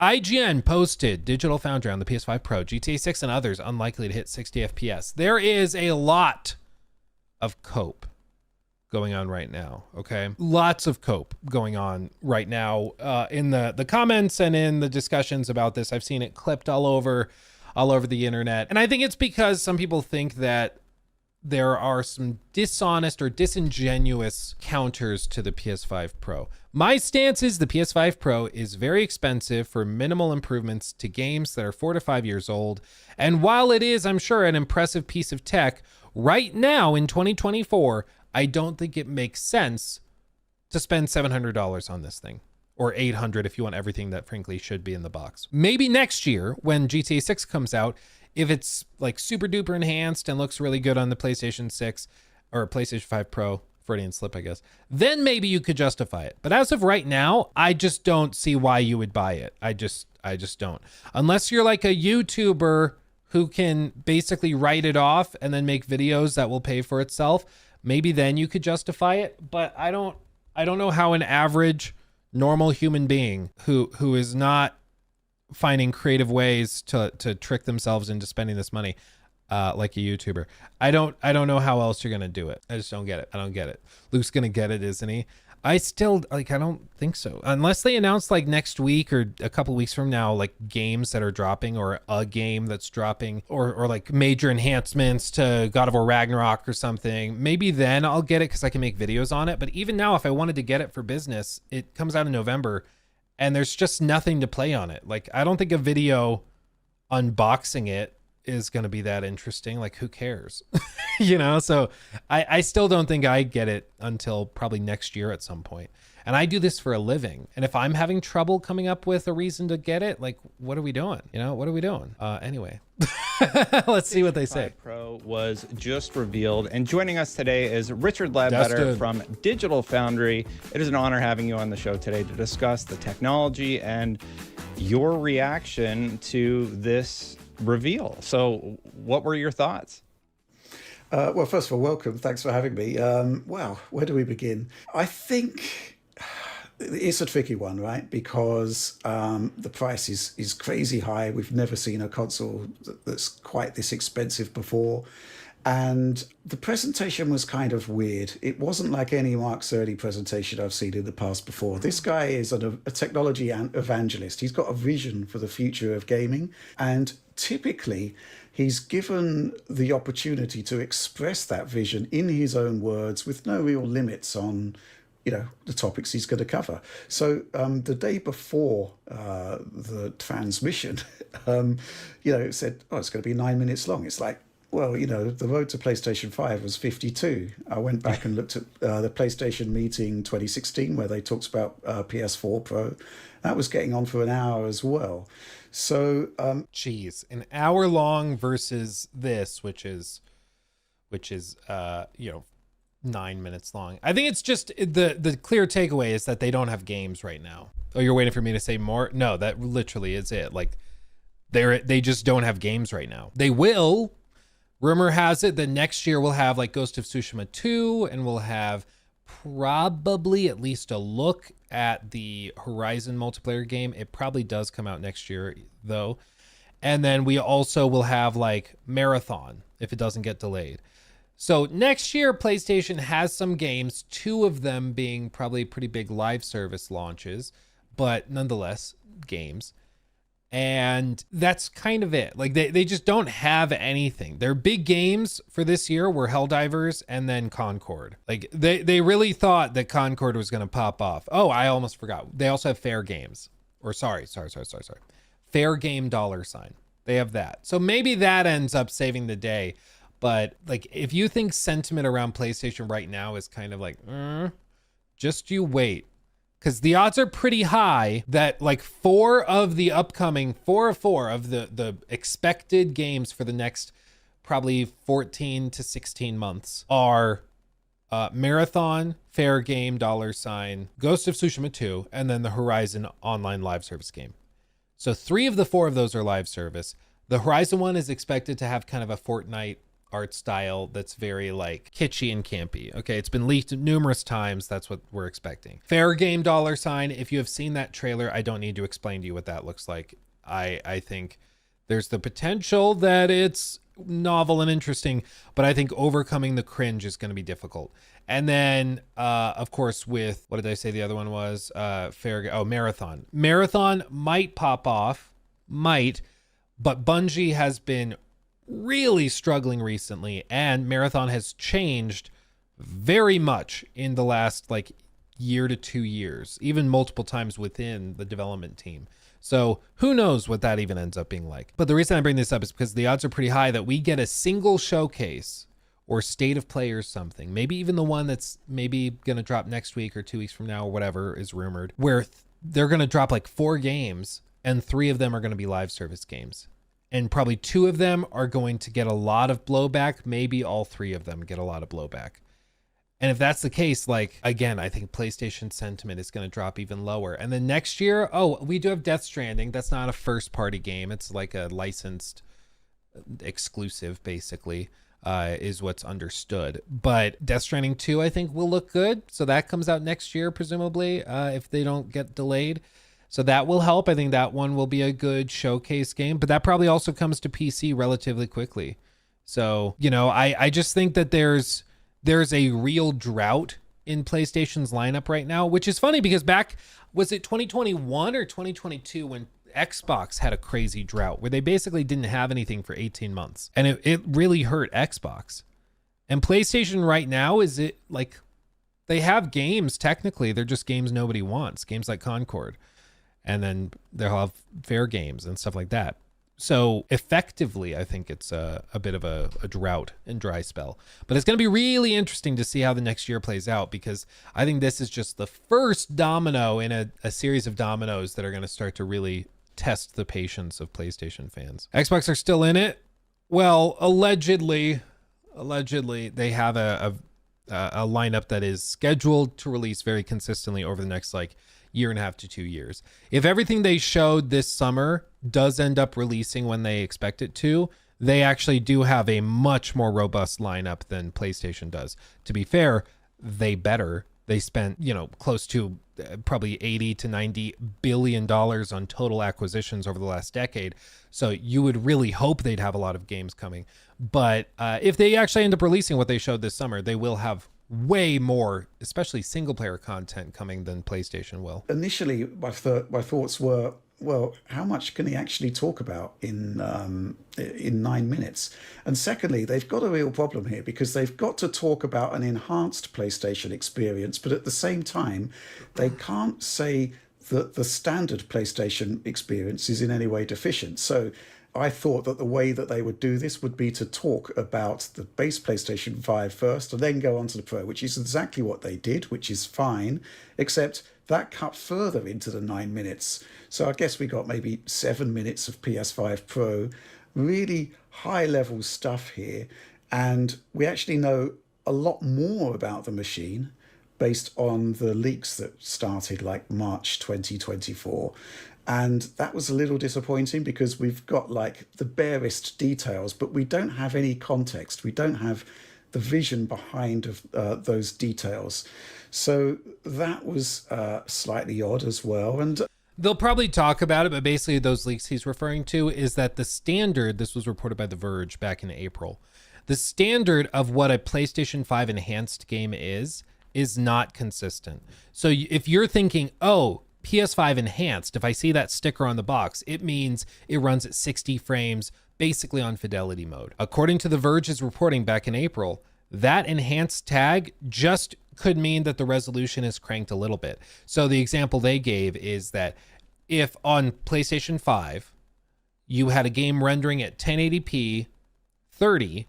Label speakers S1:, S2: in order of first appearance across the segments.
S1: IGN posted Digital Foundry on the PS5 Pro, GTA 6 and others unlikely to hit 60 FPS. There is a lot of cope going on right now, okay? Lots of cope going on right now in the comments and in the discussions about this. I've seen it clipped all over the internet. And I think it's because some people think that there are some dishonest or disingenuous counters to the PS5 Pro. My stance is the PS5 Pro is very expensive for minimal improvements to games that are 4 to 5 years old. And while it is, I'm sure, an impressive piece of tech, right now in 2024, I don't think it makes sense to spend $700 on this thing. Or $800 if you want everything that frankly should be in the box. Maybe next year when GTA 6 comes out, if it's like super duper enhanced and looks really good on the PlayStation 6 or PlayStation 5 Pro, Freudian slip, I guess, then maybe you could justify it. But as of right now, I just don't see why you would buy it. I just don't. Unless you're like a YouTuber who can basically write it off and then make videos that will pay for itself, maybe then you could justify it. But I don't know how an average normal human being who is not finding creative ways to trick themselves into spending this money like a YouTuber. I don't know how else you're gonna do it. I just don't get it. I don't get it. Luke's gonna get it, isn't he? I don't think so. Unless they announce like next week or a couple weeks from now, like games that are dropping or a game that's dropping or like major enhancements to God of War Ragnarok or something. Maybe then I'll get it because I can make videos on it. But even now, if I wanted to get it for business, it comes out in November and there's just nothing to play on it. Like, I don't think a video unboxing it is going to be that interesting. Like, who cares? You know? So I still don't think I get it until probably next year at some point. And I do this for a living. And if I'm having trouble coming up with a reason to get it, like, what are we doing? You know, what are we doing? Anyway, let's see what they say.
S2: PS5 Pro was just revealed, and joining us today is Richard Ledbetter from Digital Foundry. It is an honor having you on the show today to discuss the technology and your reaction to this reveal. So what were your thoughts?
S3: Well, first of all, welcome. Thanks for having me. Wow, where do we begin? I think it's a tricky one, right? Because the price is crazy high. We've never seen a console that's quite this expensive before. And the presentation was kind of weird. It wasn't like any Mark Cerny presentation I've seen in the past before. This guy is a technology evangelist. He's got a vision for the future of gaming. And typically, he's given the opportunity to express that vision in his own words with no real limits on, you know, the topics he's going to cover. So the day before the transmission, you know, it said, oh, it's going to be 9 minutes long. It's like, well, you know, the road to PlayStation 5 was 52. I went back and looked at the PlayStation meeting 2016 where they talked about PS4 Pro. That was getting on for an hour as well. So,
S1: geez, an hour long versus this, which is, you know, 9 minutes long. I think it's just the clear takeaway is that they don't have games right now. Oh, you're waiting for me to say more? No, that literally is it. Like they just don't have games right now. They will. Rumor has it that next year we'll have like Ghost of Tsushima 2 and we'll have probably at least a look at the Horizon multiplayer game. It probably does come out next year though. And then we also will have like Marathon if it doesn't get delayed. So next year, PlayStation has some games, 2 of them being probably pretty big live service launches, but nonetheless, games. And that's kind of it. Like they just don't have anything. Their big games for this year were Helldivers and then Concord. Like they really thought that Concord was going to pop off. Oh, I almost forgot. They also have Fair Games. Or sorry. Fair Game $. They have that. So maybe that ends up saving the day. But like, if you think sentiment around PlayStation right now is kind of like, just you wait. Because the odds are pretty high that like 4 of the expected games for the next probably 14 to 16 months are Marathon, Fair Game, $, Ghost of Tsushima 2, and then the Horizon online live service game. So 3 of the 4 of those are live service. The Horizon one is expected to have kind of a Fortnite art style that's very like kitschy and campy. Okay, it's been leaked numerous times. That's what we're expecting. Fair game $. If you have seen that trailer, I don't need to explain to you what that looks like. I think there's the potential that it's novel and interesting, but I think overcoming the cringe is going to be difficult. And then, of course, with, what did I say the other one was? Marathon. Marathon might pop off, but Bungie has been really struggling recently, and Marathon has changed very much in the last like year to 2 years, even multiple times within the development team. So who knows what that even ends up being like. But the reason I bring this up is because the odds are pretty high that we get a single showcase or state of play or something, maybe even the one that's maybe going to drop next week or 2 weeks from now or whatever is rumored, where they're going to drop like 4 games and 3 of them are going to be live service games. And probably 2 of them are going to get a lot of blowback. Maybe all 3 of them get a lot of blowback. And if that's the case, like, again, I think PlayStation sentiment is going to drop even lower. And then next year, we do have Death Stranding. That's not a first party game. It's like a licensed exclusive, basically, is what's understood. But Death Stranding 2, I think, will look good. So that comes out next year, presumably, if they don't get delayed. So that will help. I think that one will be a good showcase game. But that probably also comes to PC relatively quickly. So, I just think that there's a real drought in PlayStation's lineup right now, which is funny because was it 2021 or 2022 when Xbox had a crazy drought where they basically didn't have anything for 18 months. And it really hurt Xbox. And PlayStation right now, they have games, technically. They're just games nobody wants. Games like Concord. And then they'll have fair games and stuff like that. So effectively, I think it's a bit of a drought and dry spell. But it's going to be really interesting to see how the next year plays out, because I think this is just the first domino in a series of dominoes that are going to start to really test the patience of PlayStation fans. Xbox are still in it. Well, allegedly they have a lineup that is scheduled to release very consistently over the next year and a half to 2 years. If everything they showed this summer does end up releasing when they expect it to, they actually do have a much more robust lineup than PlayStation does. To be fair, they spent, close to probably 80 to 90 billion dollars on total acquisitions over the last decade. So you would really hope they'd have a lot of games coming. But if they actually end up releasing what they showed this summer, they will have way more, especially single player content coming than PlayStation will.
S3: Initially, my thoughts were, well, how much can he actually talk about in 9 minutes? And secondly, they've got a real problem here, because they've got to talk about an enhanced PlayStation experience, but at the same time, they can't say that the standard PlayStation experience is in any way deficient. So I thought that the way that they would do this would be to talk about the base PlayStation 5 first and then go on to the Pro, which is exactly what they did, which is fine, except that cut further into the 9 minutes. So I guess we got maybe 7 minutes of PS5 Pro, really high-level stuff here. And we actually know a lot more about the machine based on the leaks that started March 2024. And that was a little disappointing, because we've got the barest details, but we don't have any context. We don't have the vision behind those details. So that was slightly odd as well. And
S1: they'll probably talk about it, but basically those leaks he's referring to is that the standard, this was reported by The Verge back in April, the standard of what a PlayStation 5 enhanced game is not consistent. So if you're thinking, PS5 enhanced, if I see that sticker on the box, it means it runs at 60 frames, basically on fidelity mode. According to The Verge's reporting back in April, that enhanced tag just could mean that the resolution is cranked a little bit. So the example they gave is that if on PlayStation 5, you had a game rendering at 1080p, 30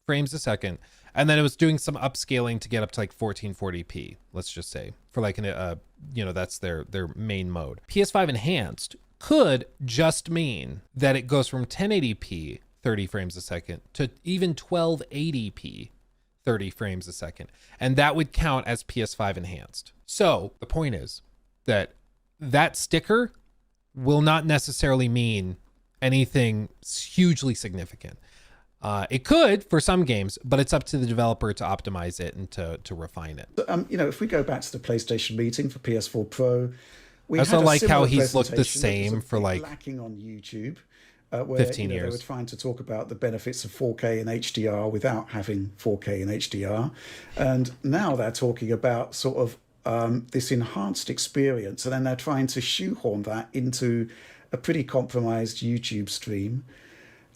S1: frames a second, and then it was doing some upscaling to get up to 1440p, let's just say, for that's their main mode. PS5 enhanced could just mean that it goes from 1080p 30 frames a second to even 1280p 30 frames a second. And that would count as PS5 enhanced. So the point is that sticker will not necessarily mean anything hugely significant. It could for some games, but it's up to the developer to optimize it and to refine it.
S3: If we go back to the PlayStation meeting for PS4 Pro, we
S1: I also
S3: had a
S1: like how
S3: similar
S1: he's looked the
S3: presentation that
S1: same
S3: was
S1: for like
S3: lacking on YouTube. Where
S1: 15
S3: they
S1: years.
S3: were trying to talk about the benefits of 4K and HDR without having 4K and HDR. And now they're talking about sort of this enhanced experience. And then they're trying to shoehorn that into a pretty compromised YouTube stream.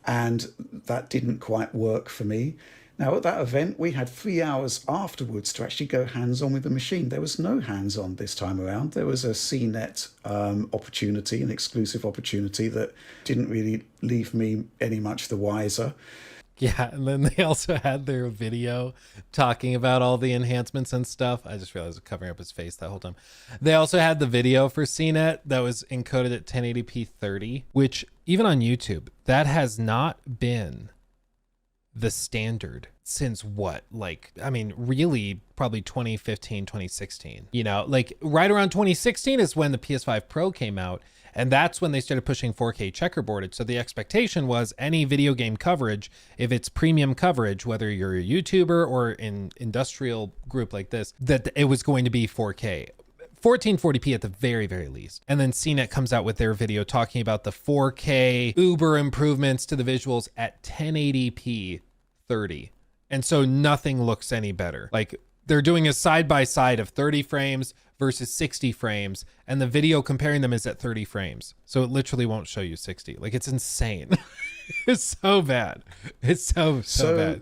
S3: And that didn't quite work for me. Now, at that event, we had 3 hours afterwards to actually go hands-on with the machine. There was no hands-on this time around. There was a CNET opportunity, an exclusive opportunity that didn't really leave me any much the wiser.
S1: Yeah, and then they also had their video talking about all the enhancements and stuff. I just realized I was covering up his face that whole time. They also had the video for CNET that was encoded at 1080p 30, which even on YouTube, that has not been the standard since what? Like, I mean, really probably 2015, 2016, like right around 2016 is when the PS5 Pro came out. And that's when they started pushing 4K checkerboarded. So the expectation was any video game coverage, if it's premium coverage, whether you're a YouTuber or an industrial group like this, that it was going to be 4K. 1440p at the very, very least. And then CNET comes out with their video talking about the 4K uber improvements to the visuals at 1080p 30. And so nothing looks any better. Like they're doing a side-by-side of 30 frames versus 60 frames, and the video comparing them is at 30 frames. So it literally won't show you 60. Like, it's insane. It's so bad. It's so bad.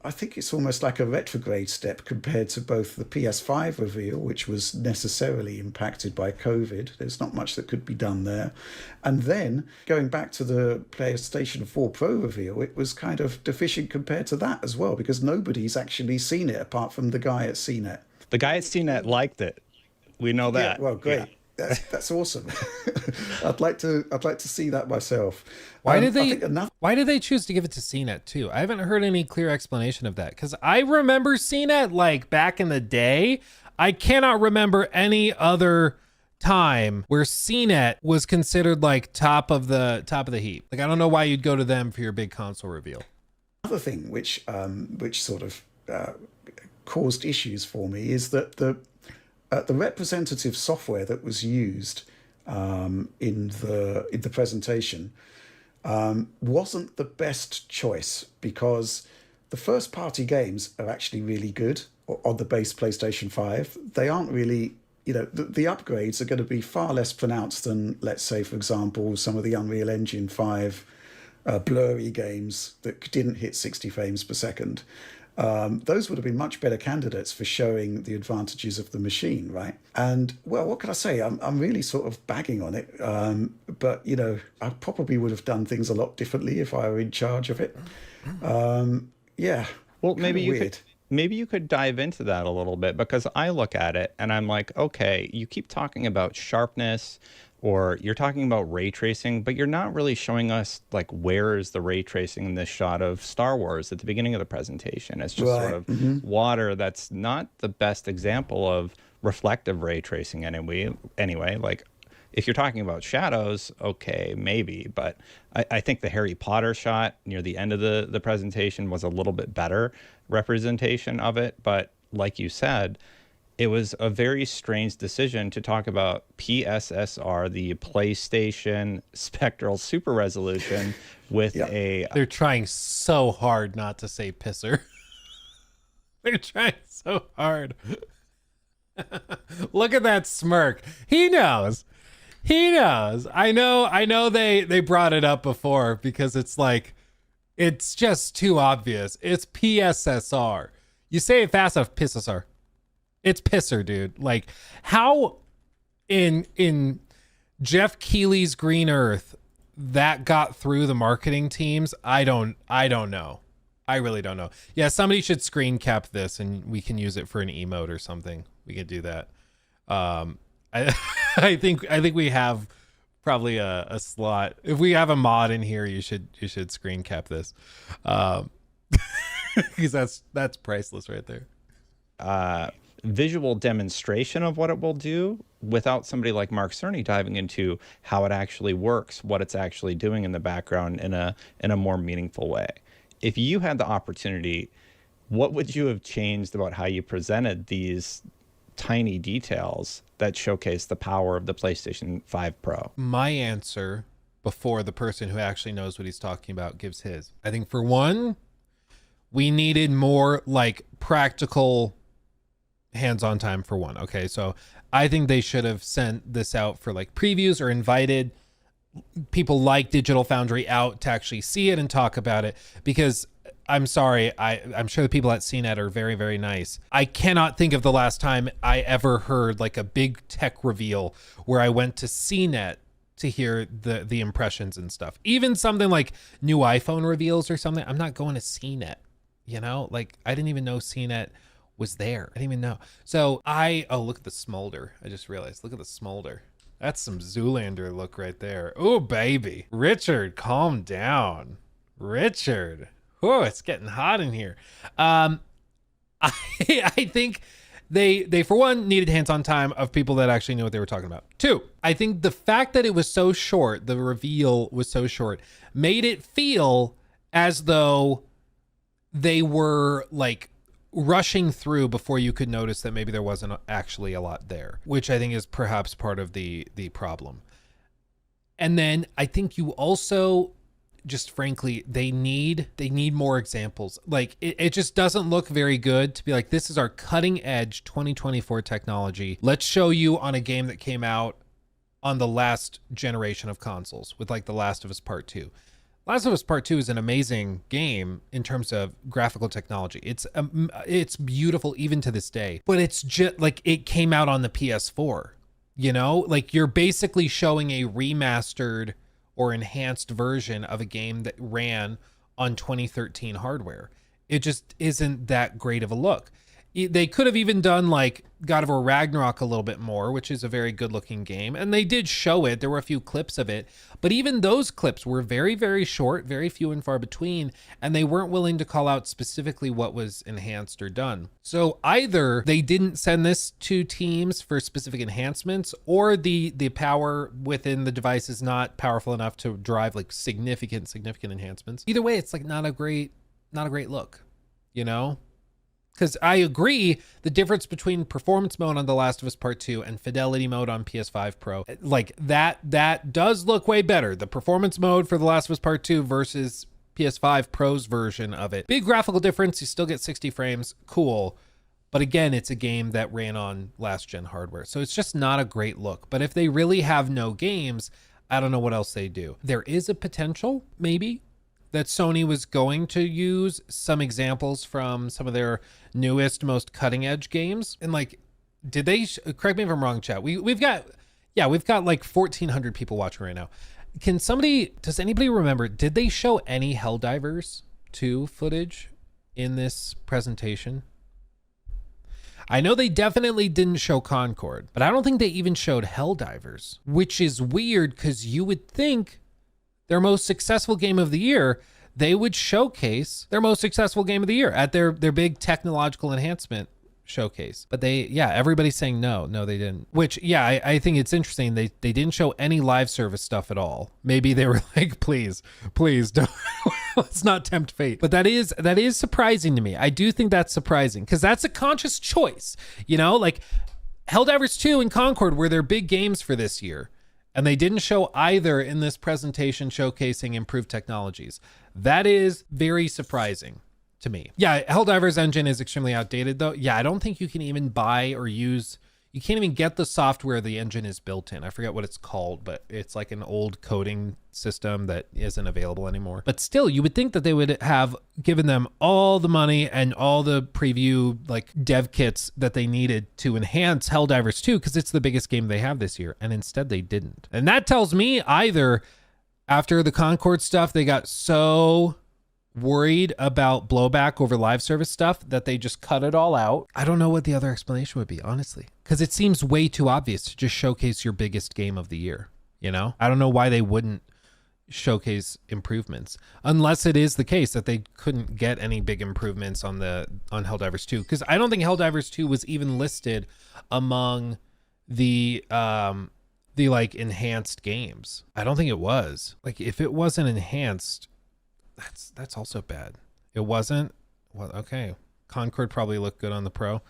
S3: I think it's almost like a retrograde step compared to both the PS5 reveal, which was necessarily impacted by COVID. There's not much that could be done there. And then going back to the PlayStation 4 Pro reveal, it was kind of deficient compared to that as well, because nobody's actually seen it apart from the guy at CNET.
S2: The guy at CNET liked it. We know that.
S3: Yeah, well, great. Yeah. That's awesome. I'd like to see that myself.
S1: Why did they choose to give it to CNET too? I haven't heard any clear explanation of that, because I remember CNET like back in the day. I cannot remember any other time where CNET was considered like top of the heap. Like, I don't know why you'd go to them for your big console reveal.
S3: Another thing which sort of caused issues for me is that the representative software that was used in the presentation wasn't the best choice, because the first party games are actually really good on the base PlayStation 5. They aren't really, the upgrades are going to be far less pronounced than, let's say, for example, some of the Unreal Engine 5 blurry games that didn't hit 60 frames per second. Those would have been much better candidates for showing the advantages of the machine, right? And, well, what can I say? I'm really sort of bagging on it. But, I probably would have done things a lot differently if I were in charge of it. Yeah.
S2: Well, maybe you could dive into that a little bit, because I look at it and I'm like, okay, you keep talking about sharpness, or you're talking about ray tracing, but you're not really showing us like where is the ray tracing in this shot of Star Wars at the beginning of the presentation. It's just sort of water. That's not the best example of reflective ray tracing anyway. Like, if you're talking about shadows, okay, maybe, but I think the Harry Potter shot near the end of the presentation was a little bit better representation of it. But like you said, it was a very strange decision to talk about PSSR, the PlayStation Spectral Super Resolution, with
S1: They're trying so hard not to say pisser. They're trying so hard. Look at that smirk. He knows. I know they brought it up before, because it's like, it's just too obvious. It's PSSR. You say it fast enough, PSSR. It's pisser, dude. Like, how in Jeff Keighley's Green Earth that got through the marketing teams, I don't know. I really don't know. Yeah, somebody should screen cap this and we can use it for an emote or something. We could do that. I think we have probably a slot. If we have a mod in here, you should screen cap this. Because that's priceless right there.
S2: Visual demonstration of what it will do without somebody like Mark Cerny diving into how it actually works, what it's actually doing in the background in a more meaningful way. if you had the opportunity, what would you have changed about how you presented these tiny details that showcase the power of the PlayStation 5 Pro?
S1: My answer, before the person who actually knows what he's talking about gives his, I think for one, we needed more like practical hands-on time for one. Okay, so I think they should have sent this out for like previews or invited people like Digital Foundry out to actually see it and talk about it, because I'm sorry, I'm sure the people at CNET are very, very nice. I cannot think of the last time I ever heard like a big tech reveal where I went to CNET to hear the impressions and stuff. Even something like new iPhone reveals or something, I'm not going to CNET, you know? Like, I didn't even know CNET was there. I didn't even know. So oh, look at the smolder. I just realized, look at the smolder. That's some Zoolander look right there. Oh, baby. Richard, calm down. Richard. Oh, it's getting hot in here. I think they for one needed hands-on time of people that actually knew what they were talking about. Two, I think the fact that it was so short, the reveal was so short, made it feel as though they were like rushing through before you could notice that maybe there wasn't actually a lot there, which I think is perhaps part of the problem. And then I think you also, just frankly, they need more examples. Like it just doesn't look very good to be like, this is our cutting edge 2024 technology. Let's show you on a game that came out on the last generation of consoles with like The Last of Us Part 2. Last of Us Part 2 is an amazing game in terms of graphical technology. It's beautiful even to this day, but it's just like it came out on the PS4, you know? Like you're basically showing a remastered or enhanced version of a game that ran on 2013 hardware. It just isn't that great of a look. They could have even done like God of War Ragnarok a little bit more, which is a very good looking game. And they did show it. There were a few clips of it, but even those clips were very, very short, very few and far between. And they weren't willing to call out specifically what was enhanced or done. So either they didn't send this to teams for specific enhancements, or the power within the device is not powerful enough to drive like significant enhancements. Either way, it's like not a great look, you know? Because I agree, the difference between performance mode on The Last of Us Part 2 and fidelity mode on PS5 Pro, like that does look way better. The performance mode for The Last of Us Part 2 versus PS5 Pro's version of it. Big graphical difference, you still get 60 frames, cool. But again, it's a game that ran on last gen hardware. So it's just not a great look. But if they really have no games, I don't know what else they do. There is a potential, maybe, that Sony was going to use some examples from some of their newest, most cutting edge games. And like, did they, correct me if I'm wrong, chat. We've got like 1,400 people watching right now. Does anybody remember, did they show any Helldivers 2 footage in this presentation? I know they definitely didn't show Concord, but I don't think they even showed Helldivers, which is weird because you would think their most successful game of the year, they would showcase their most successful game of the year at their big technological enhancement showcase. But everybody's saying no, they didn't. Which, I think it's interesting. They didn't show any live service stuff at all. Maybe they were like, please don't, let's not tempt fate. But that is surprising to me. I do think that's surprising because that's a conscious choice. You know, like Helldivers 2 and Concord were their big games for this year. And they didn't show either in this presentation showcasing improved technologies. That is very surprising to me. Yeah, Helldivers engine is extremely outdated though. Yeah, I don't think you can even buy or use, you can't even get the software the engine is built in. I forget what it's called, but it's like an old coding system that isn't available anymore. But still, you would think that they would have given them all the money and all the preview like dev kits that they needed to enhance Helldivers 2 because it's the biggest game they have this year. And instead they didn't. And that tells me either after the Concord stuff, they got so worried about blowback over live service stuff that they just cut it all out. I don't know what the other explanation would be, honestly, because it seems way too obvious to just showcase your biggest game of the year. You know, I don't know why they wouldn't showcase improvements unless it is the case that they couldn't get any big improvements on Helldivers 2, because I don't think Helldivers 2 was even listed among the like enhanced games. I don't think it was. Like if it wasn't enhanced, that's also bad. It wasn't? Well, okay. Concord probably looked good on the Pro.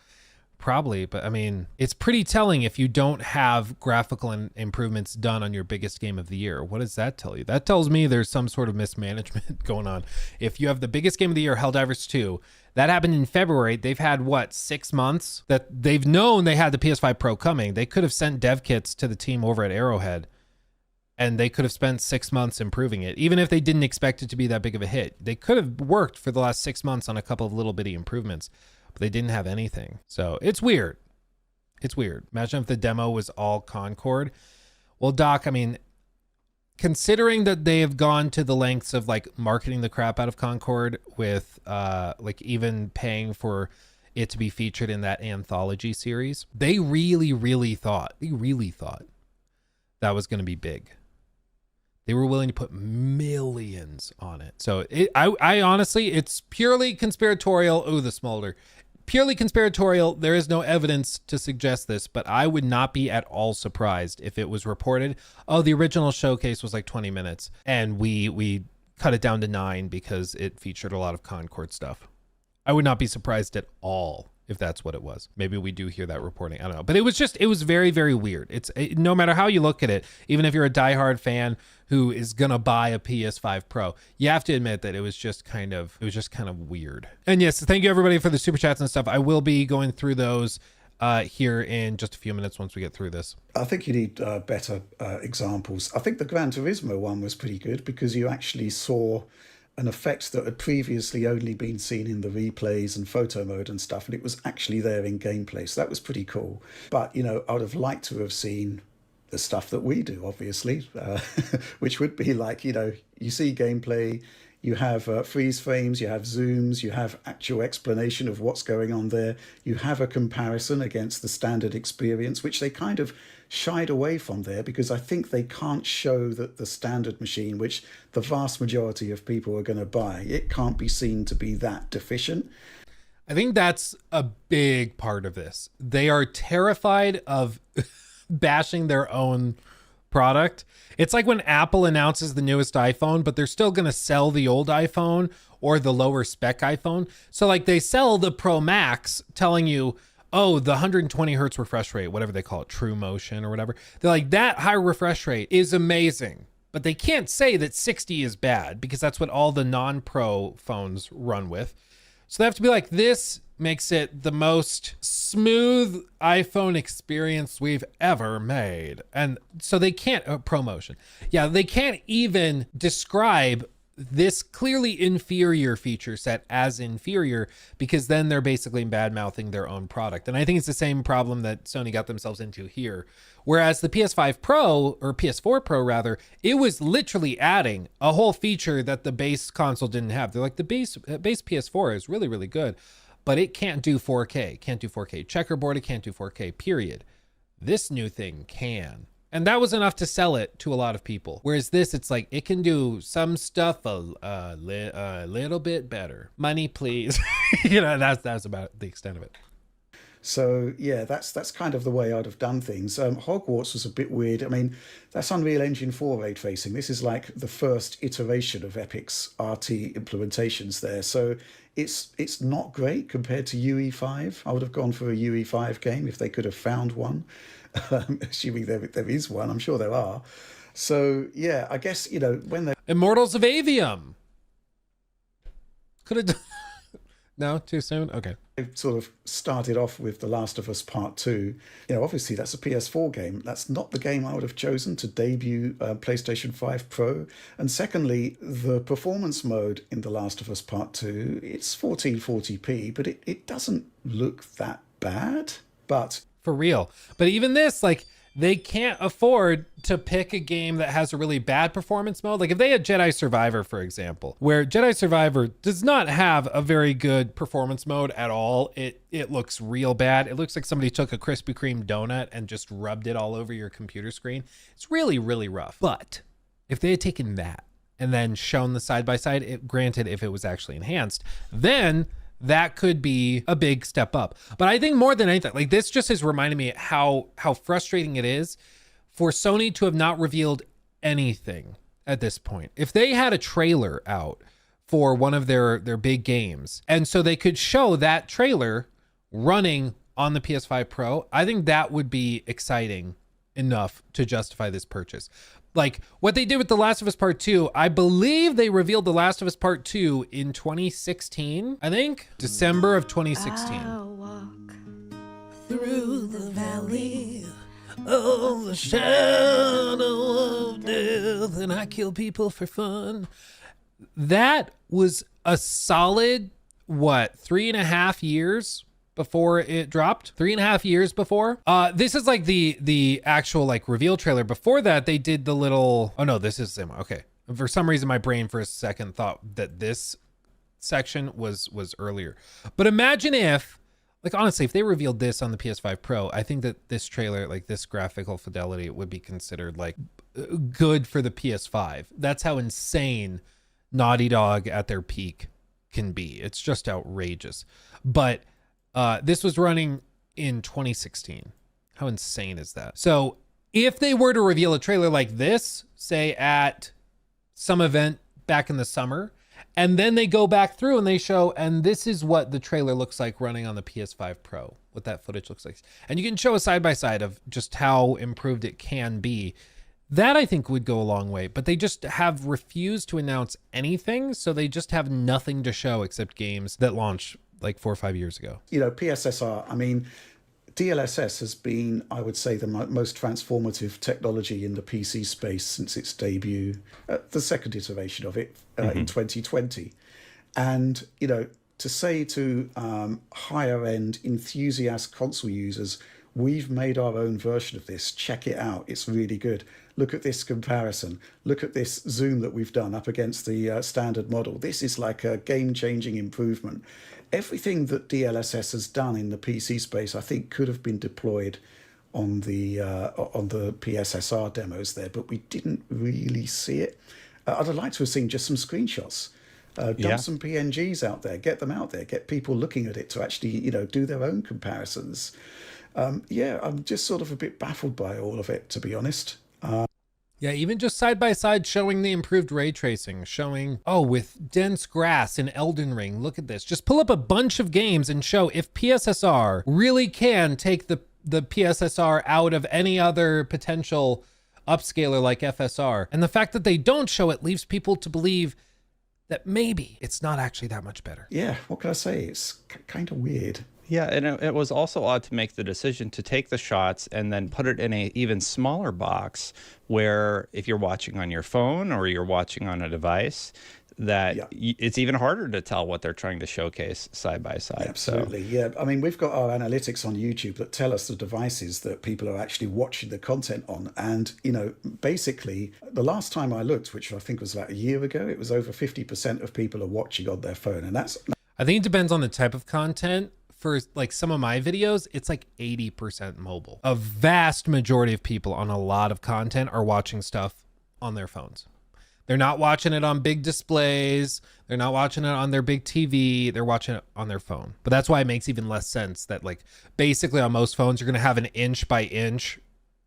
S1: Probably, but I mean, it's pretty telling if you don't have graphical improvements done on your biggest game of the year. What does that tell you? That tells me there's some sort of mismanagement going on. If you have the biggest game of the year, Helldivers 2, that happened in February. They've had, what, 6 months that they've known they had the PS5 Pro coming. They could have sent dev kits to the team over at Arrowhead, and they could have spent 6 months improving it. Even if they didn't expect it to be that big of a hit, they could have worked for the last 6 months on a couple of little bitty improvements. But they didn't have anything. So it's weird. It's weird. Imagine if the demo was all Concord. Well, Doc, I mean, considering that they have gone to the lengths of like marketing the crap out of Concord with like even paying for it to be featured in that anthology series, they really thought that was going to be big. They were willing to put millions on it. So I honestly, it's purely conspiratorial. Oh, the smolder. Purely conspiratorial. There is no evidence to suggest this, but I would not be at all surprised if it was reported, oh, the original showcase was like 20 minutes and we cut it down to 9 because it featured a lot of Concord stuff. I would not be surprised at all if that's what it was. Maybe we do hear that reporting. I don't know. But it was very weird. No matter how you look at it, even if you're a diehard fan who is going to buy a PS5 Pro, you have to admit that it was just kind of weird. And yes, thank you everybody for the super chats and stuff. I will be going through those here in just a few minutes once we get through this.
S3: I think you need better examples. I think the Gran Turismo one was pretty good because you actually saw an effect that had previously only been seen in the replays and photo mode and stuff, and it was actually there in gameplay. So that was pretty cool. But, you know, I would have liked to have seen the stuff that we do, obviously, which would be like, you know, you see gameplay, you have freeze frames, you have zooms, you have actual explanation of what's going on there. You have a comparison against the standard experience, which they kind of shied away from there because I think they can't show that the standard machine, which the vast majority of people are going to buy, it can't be seen to be that deficient.
S1: I think that's a big part of this. They are terrified of bashing their own product. It's like when Apple announces the newest iPhone, but they're still going to sell the old iPhone or the lower spec iPhone. So like they sell the Pro Max telling you, oh, the 120 hertz refresh rate, whatever they call it, true motion or whatever. They're like, that high refresh rate is amazing. But they can't say that 60 is bad because that's what all the non-Pro phones run with. So they have to be like, this makes it the most smooth iPhone experience we've ever made. And so they can't, ProMotion. Yeah, they can't even describe this clearly inferior feature set as inferior because then they're basically bad-mouthing their own product. And I think it's the same problem that Sony got themselves into here. Whereas the PS5 Pro, or PS4 Pro rather, it was literally adding a whole feature that the base console didn't have. They're like, the base PS4 is really good, but it can't do 4K. Can't do 4K checkerboard, it can't do 4K, period. This new thing can. And that was enough to sell it to a lot of people. Whereas this, it's like, it can do some stuff a little bit better. Money, please. You know, that's about the extent of it.
S3: So yeah, that's kind of the way I'd have done things. Hogwarts was a bit weird. I mean, that's Unreal Engine 4 ray tracing. This is like the first iteration of Epic's RT implementations there. So it's not great compared to UE5. I would have gone for a UE5 game if they could have found one. Assuming there is one, I'm sure there are. So yeah, I guess, you know, when they
S1: Immortals of Avium could have done. No, too soon. Okay.
S3: Sort of started off with The Last of Us Part 2. You know, obviously that's a PS4 game. That's not the game I would have chosen to debut PlayStation 5 Pro. And secondly, the performance mode in The Last of Us Part 2, it's 1440p, but it doesn't look that bad. But
S1: for real. But even this, like, they can't afford to pick a game that has a really bad performance mode. Like if they had Jedi Survivor, for example, where Jedi Survivor does not have a very good performance mode at all. It looks real bad. It looks like somebody took a Krispy Kreme donut and just rubbed it all over your computer screen. It's really rough. But if they had taken that and then shown the side-by-side, granted, if it was actually enhanced, then that could be a big step up. But I think more than anything, like this just has reminded me how frustrating it is for Sony to have not revealed anything at this point. If they had a trailer out for one of their big games. And so they could show that trailer running on the PS5 Pro. I think that would be exciting enough to justify this purchase. Like what they did with The Last of Us Part 2, I believe they revealed The Last of Us Part 2 in 2016. I think December of 2016.
S4: I'll walk
S1: Through the valley of the shadow of death, and I kill people for fun. That was a solid, 3.5 years before it dropped? 3.5 years before? This is like the actual like reveal trailer. Before that, they did the little, oh no, this is the same one. Okay. For some reason, my brain for a second thought that this section was earlier. But imagine if, like, honestly, if they revealed this on the PS5 Pro, I think that this trailer, like this graphical fidelity, would be considered like good for the PS5. That's how insane Naughty Dog at their peak can be. It's just outrageous. But this was running in 2016. How insane is that? So if they were to reveal a trailer like this, say at some event back in the summer, and then they go back through and they show, and this is what the trailer looks like running on the PS5 Pro, what that footage looks like. And you can show a side-by-side of just how improved it can be. That I think would go a long way, but they just have refused to announce anything. So they just have nothing to show except games that launched like 4 or 5 years ago.
S3: You know, PSSR, I mean, DLSS has been, I would say, the most transformative technology in the PC space since its debut, the second iteration of it in 2020. And, you know, to say to higher end enthusiast console users, we've made our own version of this, check it out, it's really good. Look at this comparison. Look at this zoom that we've done up against the standard model. This is like a game-changing improvement. Everything that DLSS has done in the PC space, I think, could have been deployed on the PSSR demos there, but we didn't really see it. I'd like to have seen just some screenshots. Dump some PNGs out there, get them out there, get people looking at it to actually, you know, do their own comparisons. Yeah, I'm just sort of a bit baffled by all of it, to be honest.
S1: Yeah, even just side by side showing the improved ray tracing, showing, oh, with dense grass in Elden Ring, look at this. Just pull up a bunch of games and show if PSSR really can take the PSSR out of any other potential upscaler like FSR. And the fact that they don't show it leaves people to believe that maybe it's not actually that much better.
S3: Yeah, what can I say? It's kind of weird.
S2: Yeah, and it was also odd to make the decision to take the shots and then put it in a even smaller box where if you're watching on your phone or you're watching on a device, that it's even harder to tell what they're trying to showcase side by side.
S3: Absolutely, yeah. I mean, we've got our analytics on YouTube that tell us the devices that people are actually watching the content on. And, you know, basically, the last time I looked, which I think was about a year ago, it was over 50% of people are watching on their phone. And that's...
S1: I think it depends on the type of content. For like some of my videos, it's like 80% mobile. A vast majority of people on a lot of content are watching stuff on their phones. They're not watching it on big displays. They're not watching it on their big TV. They're watching it on their phone. But that's why it makes even less sense that like basically on most phones, you're going to have an inch by inch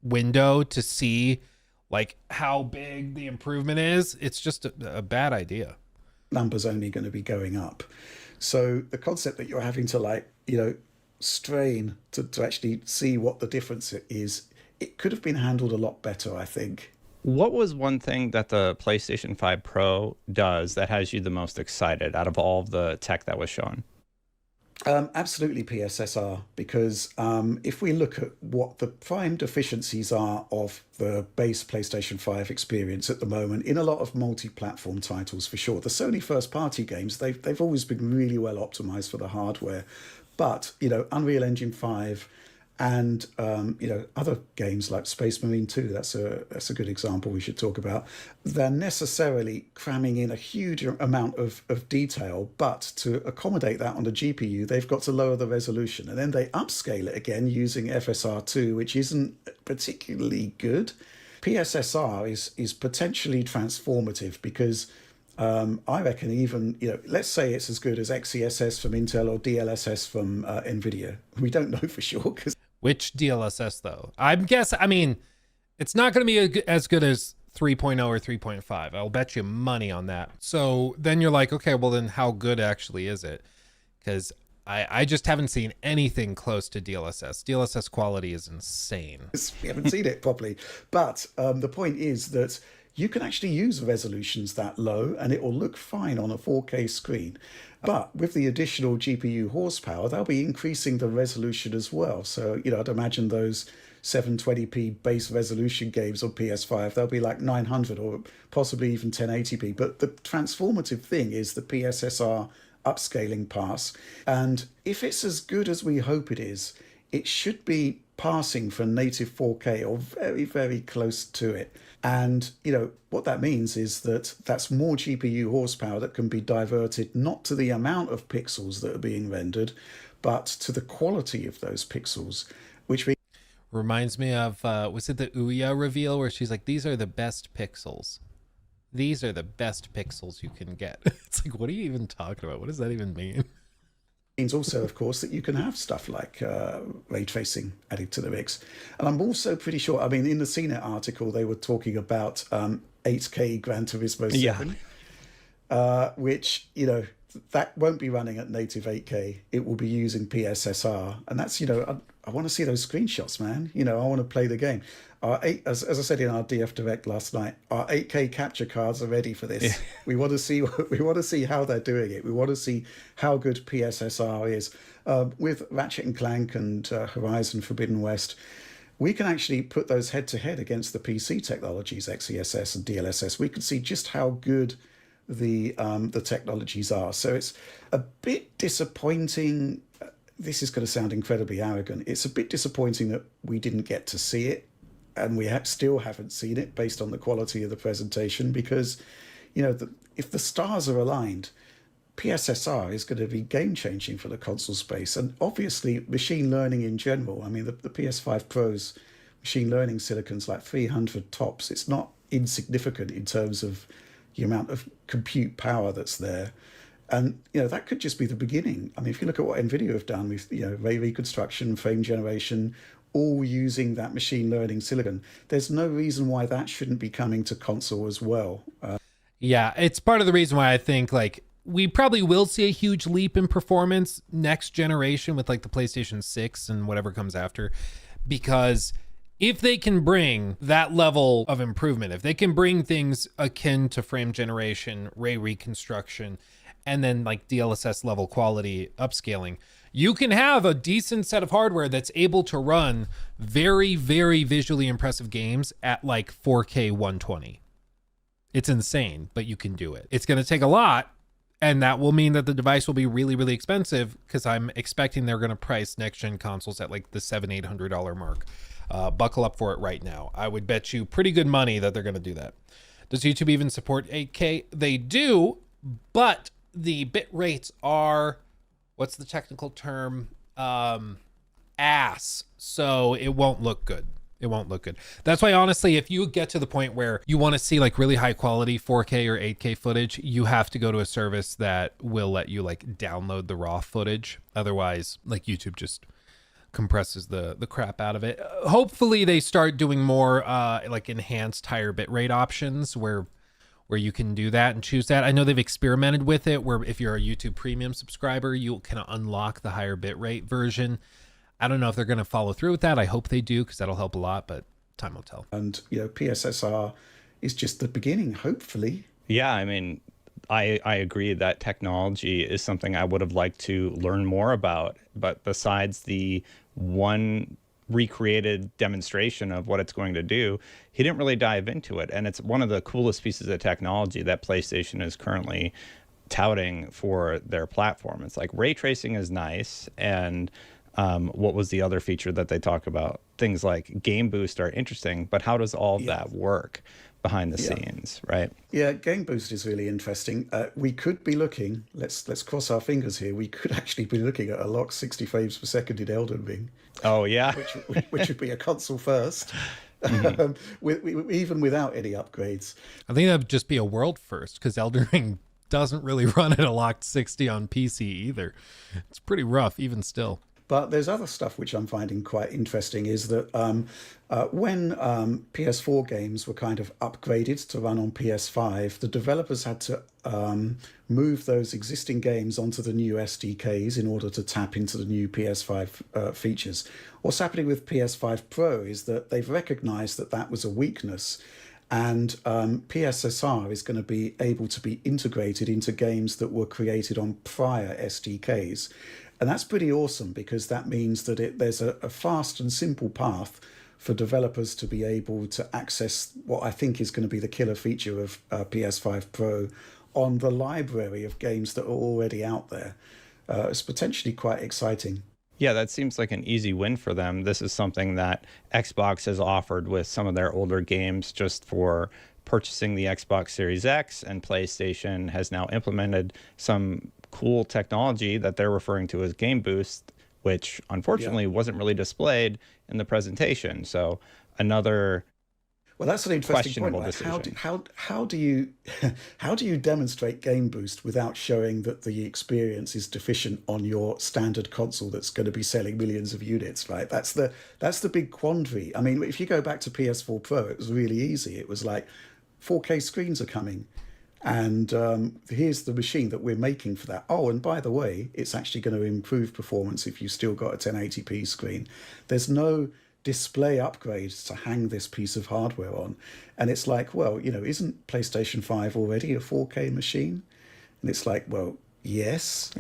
S1: window to see like how big the improvement is. It's just a bad idea.
S3: Numbers only going to be going up. So the concept that you're having to like, you know, strain to actually see what the difference is, it could have been handled a lot better, I think.
S2: What was one thing that the PlayStation 5 Pro does that has you the most excited out of all of the tech that was shown?
S3: Absolutely PSSR, because if we look at what the prime deficiencies are of the base PlayStation 5 experience at the moment, in a lot of multi-platform titles for sure, the Sony first-party games, they've always been really well optimized for the hardware. But, you know, Unreal Engine 5 and, you know, other games like Space Marine 2, that's a good example we should talk about. They're necessarily cramming in a huge amount of detail, but to accommodate that on the GPU, they've got to lower the resolution. And then they upscale it again using FSR2, which isn't particularly good. PSSR is potentially transformative because I reckon even, you know, let's say it's as good as XeSS from Intel or DLSS from NVIDIA. We don't know for sure. Which
S1: DLSS, though? I mean, it's not going to be as good as 3.0 or 3.5. I'll bet you money on that. So then you're like, okay, well then how good actually is it? Because I just haven't seen anything close to DLSS. DLSS quality is insane.
S3: We haven't seen it properly. But the point is that you can actually use resolutions that low and it will look fine on a 4K screen. But with the additional GPU horsepower, they'll be increasing the resolution as well. So, I'd imagine those 720p base resolution games on PS5, they'll be like 900 or possibly even 1080p. But the transformative thing is the PSSR upscaling pass. And if it's as good as we hope it is, it should be passing for native 4K or very, very close to it. And, what that means is that that's more GPU horsepower that can be diverted not to the amount of pixels that are being rendered, but to the quality of those pixels, which
S1: reminds me of, was it the Ouya reveal where she's like, these are the best pixels. These are the best pixels you can get. It's like, what are you even talking about? What does that even mean?
S3: Means also, of course, that you can have stuff like ray tracing added to the mix. And I'm also pretty sure, in the CNET article, they were talking about 8K Gran Turismo 7, which, that won't be running at native 8K. It will be using PSSR. And that's, I want to see those screenshots, man. I want to play the game. As I said in our DF Direct last night, our 8K capture cards are ready for this. Yeah. We want to see how they're doing it. We want to see how good PSSR is. With Ratchet and Clank and Horizon Forbidden West, we can actually put those head to head against the PC technologies, XeSS and DLSS. We can see just how good the technologies are. So it's a bit disappointing. This is going to sound incredibly arrogant. It's a bit disappointing that we didn't get to see it, and we still haven't seen it based on the quality of the presentation, because, if the stars are aligned, PSSR is going to be game-changing for the console space. And obviously, machine learning in general, the PS5 Pro's machine learning silicon's like 300 tops. It's not insignificant in terms of the amount of compute power that's there. And, that could just be the beginning. If you look at what NVIDIA have done with, ray reconstruction, frame generation, all using that machine learning silicon, there's no reason why that shouldn't be coming to console as well.
S1: Yeah, it's part of the reason why I think, we probably will see a huge leap in performance next generation with, the PlayStation 6 and whatever comes after, because if they can bring that level of improvement, if they can bring things akin to frame generation, ray reconstruction, and then DLSS level quality upscaling, you can have a decent set of hardware that's able to run very, very visually impressive games at 4K 120. It's insane, but you can do it. It's going to take a lot, and that will mean that the device will be really, really expensive, because I'm expecting they're going to price next-gen consoles at the $700-800 mark. Buckle up for it right now. I would bet you pretty good money that they're going to do that. Does YouTube even support 8K? They do, but the bit rates are, what's the technical term? Ass. So it won't look good. It won't look good. That's why, honestly, if you get to the point where you want to see really high quality 4K or 8K footage, you have to go to a service that will let you download the raw footage. Otherwise, YouTube just compresses the crap out of it. Hopefully they start doing more enhanced higher bitrate options where you can do that and choose that. I know they've experimented with it where if you're a YouTube Premium subscriber, you can unlock the higher bitrate version. I don't know if they're going to follow through with that. I hope they do, because that'll help a lot, but time will tell.
S3: And, PSSR is just the beginning, hopefully.
S2: Yeah, I agree that technology is something I would have liked to learn more about. But besides the one recreated demonstration of what it's going to do, he didn't really dive into it. And it's one of the coolest pieces of technology that PlayStation is currently touting for their platform. It's ray tracing is nice, and what was the other feature that they talk about? Things like Game Boost are interesting, but how does all of that work behind the scenes, right?
S3: Yeah, Game Boost is really interesting. We could be looking, let's cross our fingers here, we could actually be looking at a locked 60 frames per second in Elden Ring.
S2: Oh, yeah.
S3: which would be a console first, even without any upgrades.
S1: I think that would just be a world first, because Elden Ring doesn't really run at a locked 60 on PC either. It's pretty rough, even still.
S3: But there's other stuff which I'm finding quite interesting is that when PS4 games were kind of upgraded to run on PS5, the developers had to move those existing games onto the new SDKs in order to tap into the new PS5 features. What's happening with PS5 Pro is that they've recognized that that was a weakness, and PSSR is going to be able to be integrated into games that were created on prior SDKs. And that's pretty awesome, because that means that there's a fast and simple path for developers to be able to access what I think is going to be the killer feature of PS5 Pro on the library of games that are already out there. It's potentially quite exciting.
S2: Yeah, that seems like an easy win for them. This is something that Xbox has offered with some of their older games just for purchasing the Xbox Series X, and PlayStation has now implemented some cool technology that they're referring to as Game Boost, which unfortunately wasn't really displayed in the presentation. So another
S3: that's an interesting point.
S2: Decision.
S3: How do you demonstrate Game Boost without showing that the experience is deficient on your standard console that's going to be selling millions of units, right? That's the big quandary. I mean, if you go back to PS4 Pro, it was really easy. It was like 4K screens are coming, and here's the machine that we're making for that. Oh, and by the way, it's actually going to improve performance if you still got a 1080p screen. There's no display upgrades to hang this piece of hardware on. And it's like, well, isn't PlayStation 5 already a 4K machine? And it's like, well, yes.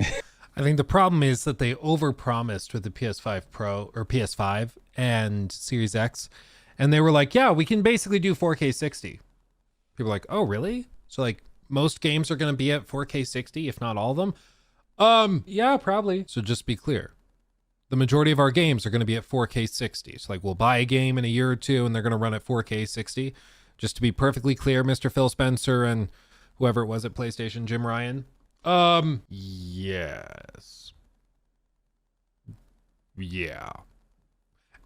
S1: I think the problem is that they overpromised with the PS5 Pro or PS5 and Series X. And they were like, yeah, we can basically do 4K 60. People are like, oh, really? So like most games are going to be at 4K 60, if not all of them? Yeah, probably. So just be clear. The majority of our games are going to be at 4K 60. So like we'll buy a game in a year or two and they're going to run at 4K 60. Just to be perfectly clear, Mr. Phil Spencer and whoever it was at PlayStation, Jim Ryan. Yes. Yeah.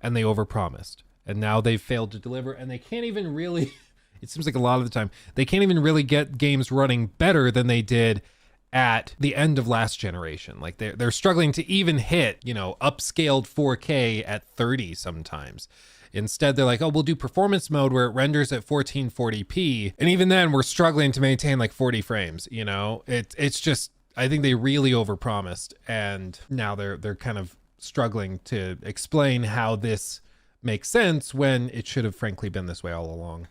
S1: And they overpromised. And now they've failed to deliver, and they can't even really, it seems like a lot of the time, they can't even really get games running better than they did at the end of last generation. Like they're struggling to even hit, upscaled 4K at 30 sometimes. Instead, they're like, oh, we'll do performance mode where it renders at 1440p. And even then we're struggling to maintain like 40 frames, it's just, I think they really overpromised, and now they're kind of struggling to explain how this makes sense when it should have frankly been this way all along.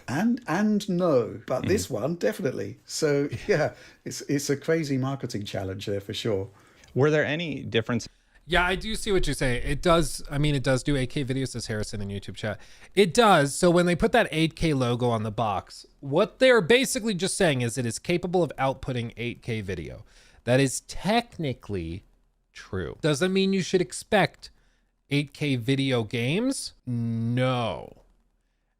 S3: And no, but this one definitely. So yeah, it's a crazy marketing challenge there for sure.
S2: Were there any differences?
S1: Yeah, I do see what you're saying. It does do 8K videos, says Harrison in YouTube chat. It does. So when they put that 8K logo on the box, what they're basically just saying is it is capable of outputting 8K video. That is technically true. Doesn't mean you should expect 8K video games. No.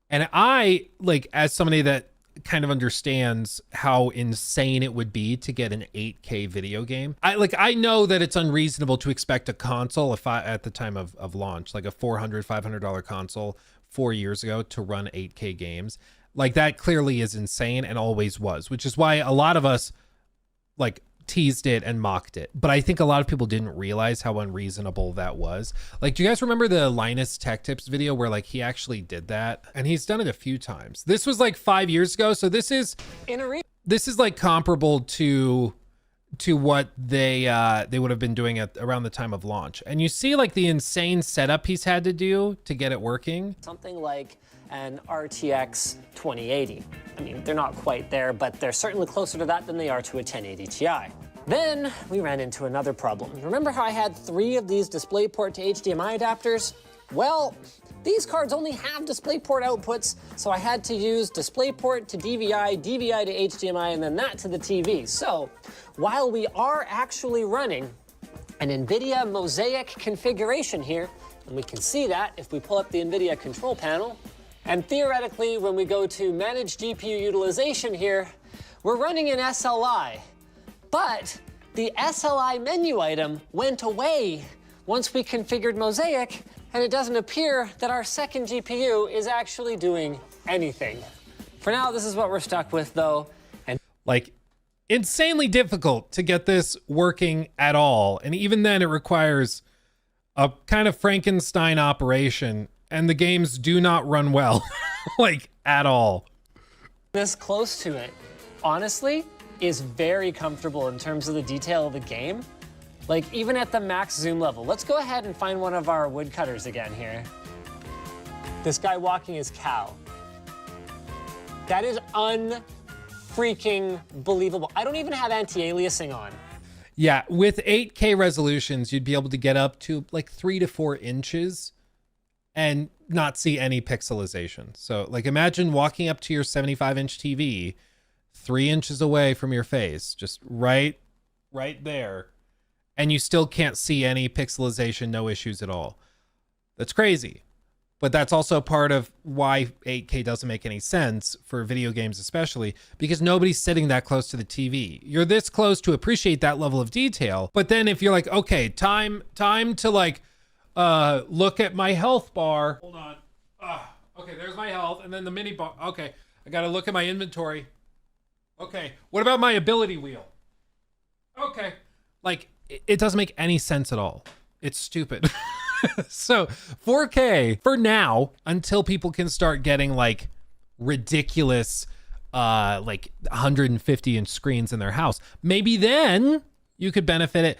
S1: And I, like, as somebody that kind of understands how insane it would be to get an 8K video game, I know that it's unreasonable to expect a console at the time of launch, like a $400, $500 console 4 years ago, to run 8K games. Like, that clearly is insane and always was, which is why a lot of us like teased it and mocked it. But I think a lot of people didn't realize how unreasonable that was. Like, do you guys remember the Linus Tech Tips video where like he actually did that? And he's done it a few times. This was like 5 years ago. So this is like comparable to what they would have been doing at around the time of launch. And you see like the insane setup he's had to do to get it working.
S4: Something like an RTX 2080. I mean, they're not quite there, but they're certainly closer to that than they are to a 1080 Ti. Then we ran into another problem. Remember how I had 3 of these DisplayPort to HDMI adapters? Well, these cards only have DisplayPort outputs, so I had to use DisplayPort to DVI, DVI to HDMI, and then that to the TV. So while we are actually running an NVIDIA Mosaic configuration here, and we can see that if we pull up the NVIDIA control panel, and theoretically, when we go to manage GPU utilization here, we're running an SLI. But the SLI menu item went away once we configured Mosaic, and it doesn't appear that our second GPU is actually doing anything. For now, this is what we're stuck with, though. And
S1: like, insanely difficult to get this working at all. And even then, it requires a kind of Frankenstein operation, and the games do not run well, like at all.
S4: This close to it, honestly, is very comfortable in terms of the detail of the game. Like even at the max zoom level. Let's go ahead and find one of our woodcutters again here. This guy walking his cow. That is unfreaking believable. I don't even have anti-aliasing on.
S1: Yeah, with 8K resolutions, you'd be able to get up to like 3 to 4 inches and not see any pixelization. So like imagine walking up to your 75-inch TV 3 inches away from your face, just right there, and you still can't see any pixelization, no issues at all. That's crazy. But that's also part of why 8K doesn't make any sense for video games, especially because nobody's sitting that close to the TV. You're this close to appreciate that level of detail. But then if you're like, okay, time to like look at my health bar. Hold on. Okay, there's my health, and then the mini bar. Okay, I gotta look at my inventory. Okay, what about my ability wheel? Okay, like it doesn't make any sense at all. It's stupid. So 4K for now, until people can start getting like ridiculous like 150-inch screens in their house. Maybe then you could benefit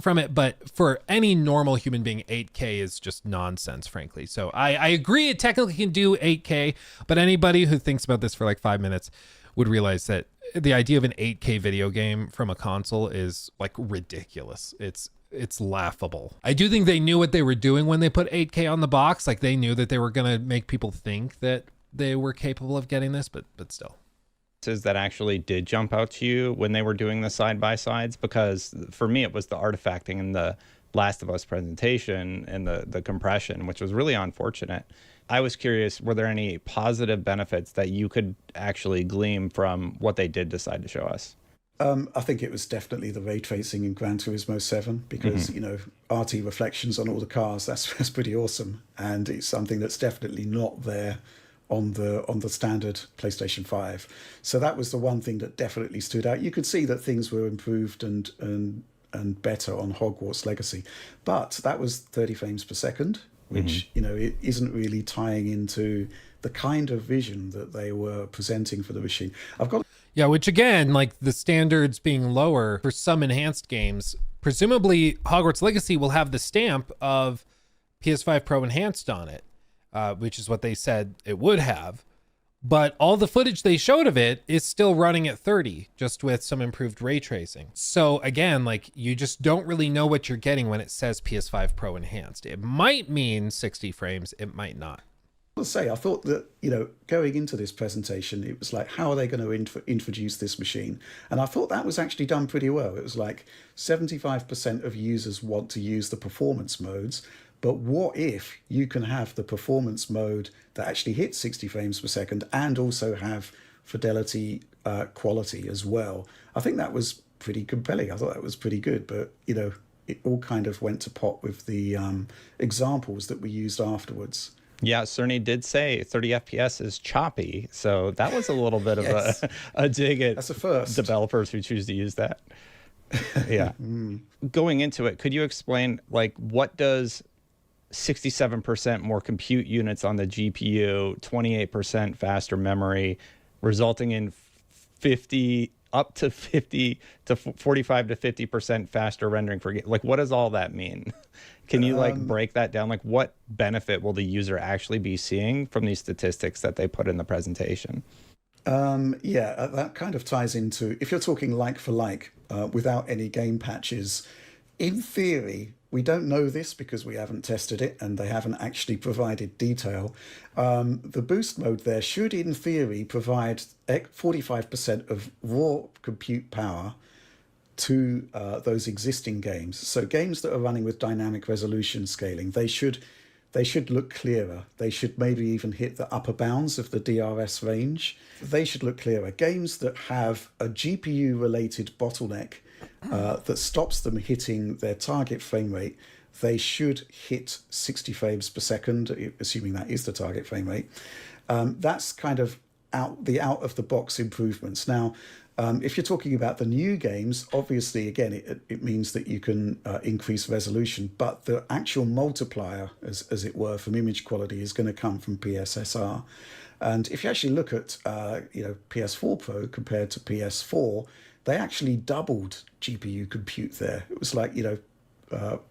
S1: from it, but for any normal human being, 8K is just nonsense, frankly. So I agree it technically can do 8K, but anybody who thinks about this for like 5 minutes would realize that the idea of an 8K video game from a console is like ridiculous. It's laughable. I do think they knew what they were doing when they put 8K on the box. Like they knew that they were going to make people think that they were capable of getting this, but still.
S2: That actually did jump out to you when they were doing the side-by-sides? Because for me, it was the artifacting in the Last of Us presentation and the compression, which was really unfortunate. I was curious, were there any positive benefits that you could actually glean from what they did decide to show us?
S3: I think it was definitely the ray tracing in Gran Turismo 7 because, you know, RT reflections on all the cars, that's pretty awesome. And it's something that's definitely not there on the standard PlayStation 5. So that was the one thing that definitely stood out. You could see that things were improved and better on Hogwarts Legacy. But that was 30 frames per second, which, you know, it isn't really tying into the kind of vision that they were presenting for the machine.
S1: Yeah, which again, like the standards being lower for some enhanced games, presumably Hogwarts Legacy will have the stamp of PS5 Pro Enhanced on it, which is what they said it would have. But all the footage they showed of it is still running at 30, just with some improved ray tracing. So again, like you just don't really know what you're getting when it says PS5 Pro Enhanced. It might mean 60 frames, it might not.
S3: I thought that, you know, going into this presentation, it was like, how are they going to introduce this machine? And I thought that was actually done pretty well. It was like 75% of users want to use the performance modes, but what if you can have the performance mode that actually hits 60 frames per second and also have fidelity quality as well? I think that was pretty compelling. I thought that was pretty good, but, you know, it all kind of went to pot with the examples that we used afterwards.
S2: Yeah, Cerny did say 30 FPS is choppy, so that was a little bit of a dig at
S3: That's a first.
S2: Developers who choose to use that. Yeah. Going into it, could you explain, like, what does 67% more compute units on the GPU, 28% faster memory, resulting in 50 to 45 to 50% faster rendering for, like, what does all that mean? Can you like break that down? Like what benefit will the user actually be seeing from these statistics that they put in the presentation?
S3: That kind of ties into, if you're talking like for like, without any game patches, in theory, we don't know this because we haven't tested it and they haven't actually provided detail. The boost mode there should, in theory, provide 45% of raw compute power to those existing games. So games that are running with dynamic resolution scaling, they should look clearer. They should maybe even hit the upper bounds of the DRS range. They should look clearer. Games that have a GPU-related bottleneck that stops them hitting their target frame rate, they should hit 60 frames per second, assuming that is the target frame rate. That's kind of out of the box improvements. Now, If you're talking about the new games, obviously, again, it means that you can increase resolution, but the actual multiplier, as it were, from image quality is going to come from PSSR. And if you actually look at PS4 Pro compared to PS4, they actually doubled GPU compute there. It was like,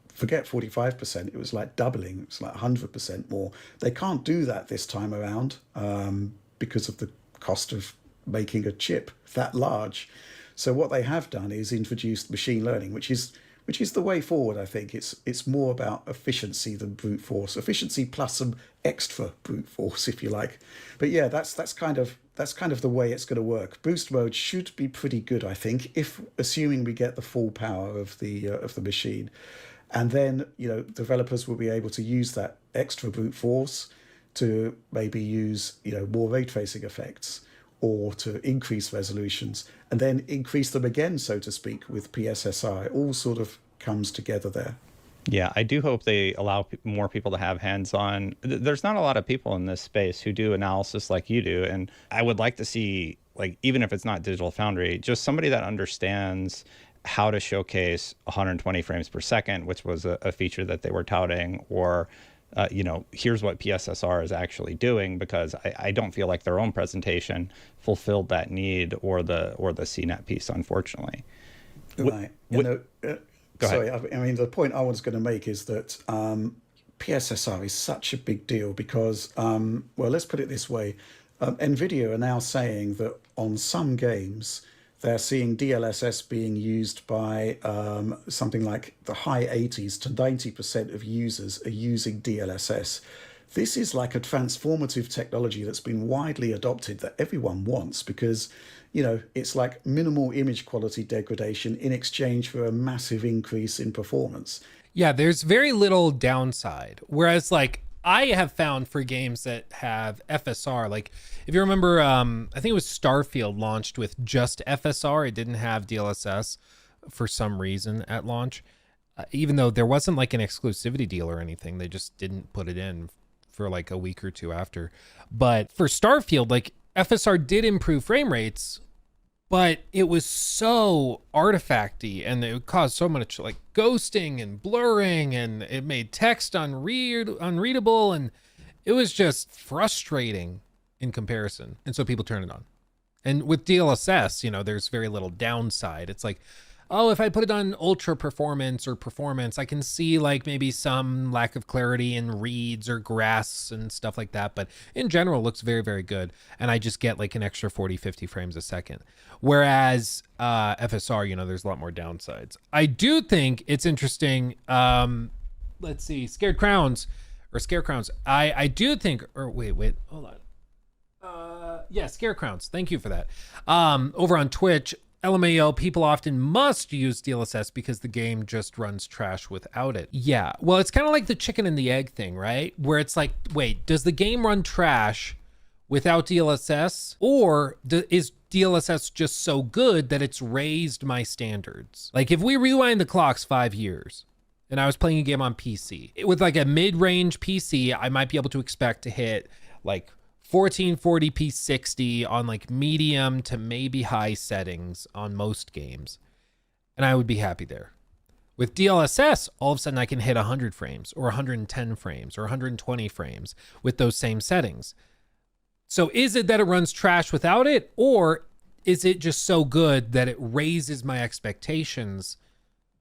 S3: forget 45%, it was like doubling, it was like 100% more. They can't do that this time around because of the cost of making a chip that large. So what they have done is introduced machine learning, which is the way forward. I think it's more about efficiency than brute force. Efficiency plus some extra brute force, if you like. But yeah, that's kind of the way it's going to work. Boost mode should be pretty good, I think, if assuming we get the full power of the machine, and then developers will be able to use that extra brute force to maybe use more ray tracing effects, or to increase resolutions, and then increase them again, so to speak, with PSSR. It all sort of comes together there.
S2: Yeah, I do hope they allow more people to have hands-on. There's not a lot of people in this space who do analysis like you do, and I would like to see, like, even if it's not Digital Foundry, just somebody that understands how to showcase 120 frames per second, which was a feature that they were touting, or here's what PSSR is actually doing, because I don't feel like their own presentation fulfilled that need, or the CNET piece, unfortunately.
S3: Right. Sorry, I mean, the point I was going to make is that PSSR is such a big deal because, well, let's put it this way. NVIDIA are now saying that on some games, they're seeing DLSS being used by something like the high 80s to 90% of users are using DLSS. This is like a transformative technology that's been widely adopted that everyone wants because, it's like minimal image quality degradation in exchange for a massive increase in performance.
S1: Yeah, there's very little downside. Whereas, like, I have found for games that have FSR, like if you remember, I think it was Starfield launched with just FSR. It didn't have DLSS for some reason at launch, even though there wasn't like an exclusivity deal or anything. They just didn't put it in for like a week or two after. But for Starfield, like FSR did improve frame rates, but it was so artifacty and it caused so much like ghosting and blurring, and it made text unreadable, and it was just frustrating in comparison. And so people turn it on. And with DLSS, there's very little downside. It's like, oh, if I put it on ultra performance or performance, I can see like maybe some lack of clarity in reads or graphs and stuff like that. But in general, it looks very, very good. And I just get like an extra 40, 50 frames a second. Whereas FSR, there's a lot more downsides. I do think it's interesting. Let's see, Scarecrowns. I do think, or wait, hold on. Yeah, Scarecrowns. Thank you for that. Over on Twitch, LMAO, people often must use DLSS because the game just runs trash without it. Yeah, well, it's kind of like the chicken and the egg thing, right? Where it's like, wait, does the game run trash without DLSS? Or is DLSS just so good that it's raised my standards? Like if we rewind the clocks 5 years and I was playing a game on PC, with like a mid-range PC, I might be able to expect to hit like 1440p 60 on like medium to maybe high settings on most games, and I would be happy there. With DLSS, all of a sudden I can hit 100 frames or 110 frames or 120 frames with those same settings. So is it that it runs trash without it, or is it just so good that it raises my expectations?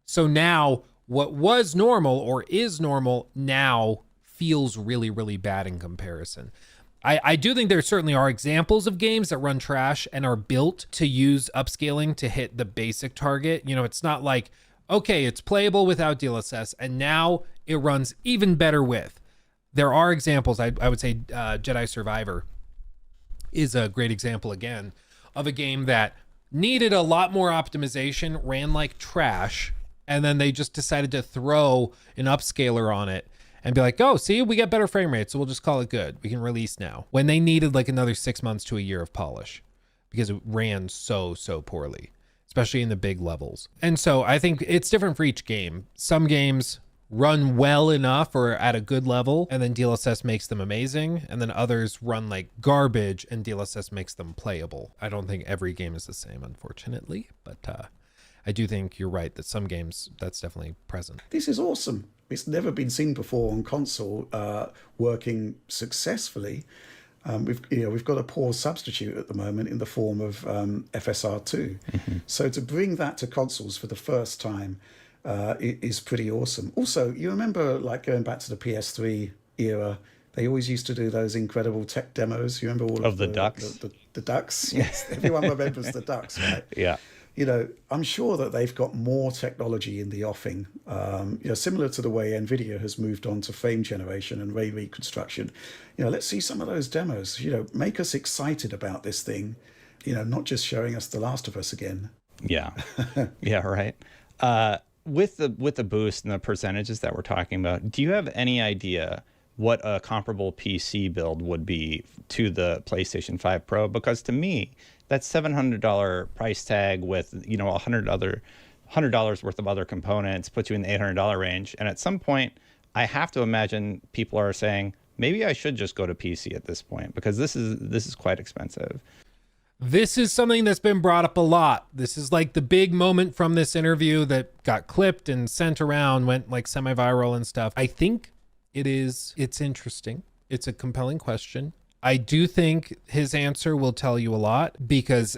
S1: So now what was normal or is normal now feels really, really bad in comparison. I do think there certainly are examples of games that run trash and are built to use upscaling to hit the basic target. It's not like, okay, it's playable without DLSS and now it runs even better with. There are examples. I would say Jedi Survivor is a great example again of a game that needed a lot more optimization, ran like trash, and then they just decided to throw an upscaler on it and be like, oh, see, we get better frame rates, so we'll just call it good. We can release now. When they needed like another 6 months to a year of polish because it ran so poorly, especially in the big levels. And so I think it's different for each game. Some games run well enough or at a good level, and then DLSS makes them amazing, and then others run like garbage and DLSS makes them playable. I don't think every game is the same, unfortunately, but I do think you're right that some games that's definitely present.
S3: This is awesome. It's never been seen before on console, working successfully. We've got a poor substitute at the moment in the form of FSR2. Mm-hmm. So to bring that to consoles for the first time is pretty awesome. Also, you remember, like, going back to the PS3 era, they always used to do those incredible tech demos. You remember all of
S2: the ducks?
S3: The ducks? Yes, everyone remembers the ducks, right?
S2: Yeah.
S3: I'm sure that they've got more technology in the offing, similar to the way NVIDIA has moved on to frame generation and ray reconstruction. Let's see some of those demos, make us excited about this thing, not just showing us The Last of Us again.
S2: Yeah. Yeah, right. With the boost and the percentages that we're talking about, do you have any idea what a comparable PC build would be to the PlayStation 5 Pro? Because to me, that $700 price tag with $100 worth of other components puts you in the $800 range. And at some point, I have to imagine people are saying, maybe I should just go to PC at this point, because this is quite expensive.
S1: This is something that's been brought up a lot. This is like the big moment from this interview that got clipped and sent around, went like semi-viral and stuff. I think it's interesting. It's a compelling question. I do think his answer will tell you a lot, because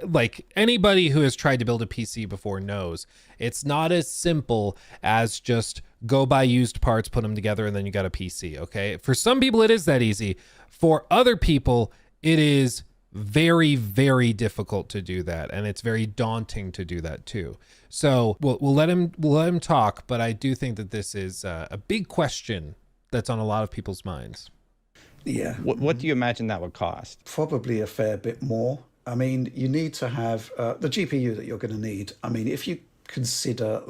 S1: like anybody who has tried to build a PC before knows it's not as simple as just go buy used parts, put them together, and then you got a PC, okay? For some people, it is that easy. For other people, it is very, very difficult to do that, and it's very daunting to do that too. So we'll let him talk, but I do think that this is a big question that's on a lot of people's minds.
S3: Yeah.
S2: What do you imagine that would cost?
S3: Probably a fair bit more. I mean, you need to have the GPU that you're going to need. I mean, if you consider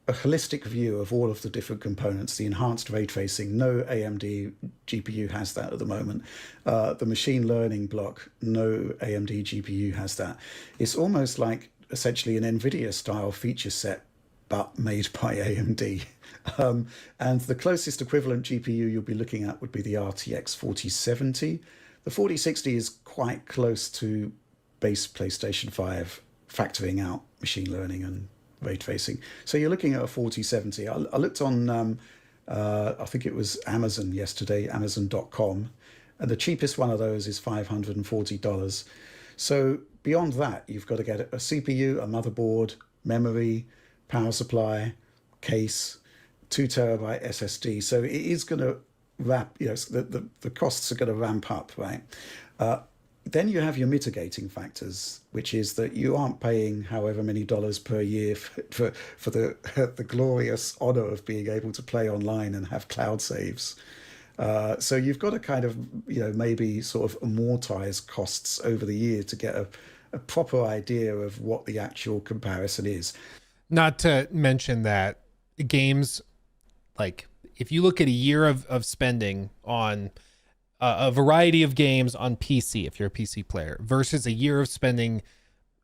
S3: a holistic view of all of the different components, the enhanced ray tracing, no AMD GPU has that at the moment. The machine learning block, no AMD GPU has that. It's almost like essentially an NVIDIA style feature set, but made by AMD. And the closest equivalent GPU you'll be looking at would be the RTX 4070. The 4060 is quite close to base PlayStation 5, factoring out machine learning and ray tracing. So you're looking at a 4070. I looked on, I think it was Amazon yesterday, Amazon.com, and the cheapest one of those is $540. So beyond that, you've got to get a CPU, a motherboard, memory, power supply, case, 2 terabyte SSD. So it is going to the costs are going to ramp up, right? Then you have your mitigating factors, which is that you aren't paying however many dollars per year for the glorious honor of being able to play online and have cloud saves. So you've got to kind of, maybe sort of amortize costs over the year to get a proper idea of what the actual comparison is.
S1: Not to mention that games, like if you look at a year of spending on a variety of games on PC, if you're a PC player, versus a year of spending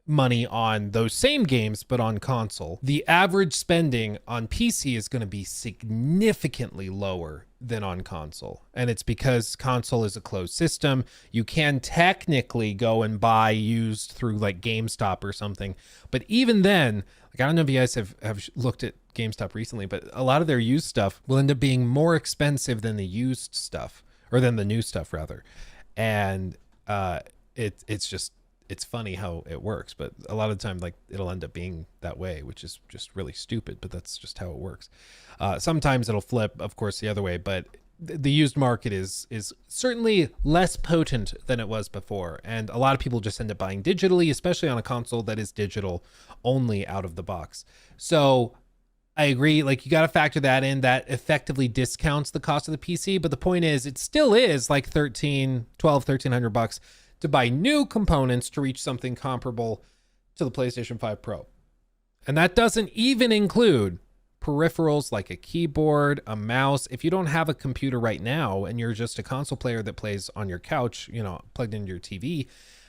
S1: money on those same games but on console, the average spending on PC is going to be significantly lower than on console. And it's because console is a closed system. You can technically go and buy used through like GameStop or something, but even then, like, I don't know if you guys have looked at GameStop recently, but a lot of their used stuff will end up being more expensive than the used stuff, or than the new stuff rather. And it's funny how it works, but a lot of the time, like, it'll end up being that way, which is just really stupid, but that's just how it works. Sometimes it'll flip, of course, the other way, but the used market is certainly less potent than it was before. And a lot of people just end up buying digitally, especially on a console that is digital only out of the box. So I agree, like, you got to factor that in. That effectively discounts the cost of the PC, but the point is it still is like $1,300 to buy new components to reach something comparable to the PlayStation 5 Pro. And that doesn't even include peripherals like a keyboard, a mouse. If you don't have a computer right now and you're just a console player that plays on your couch, plugged into your TV,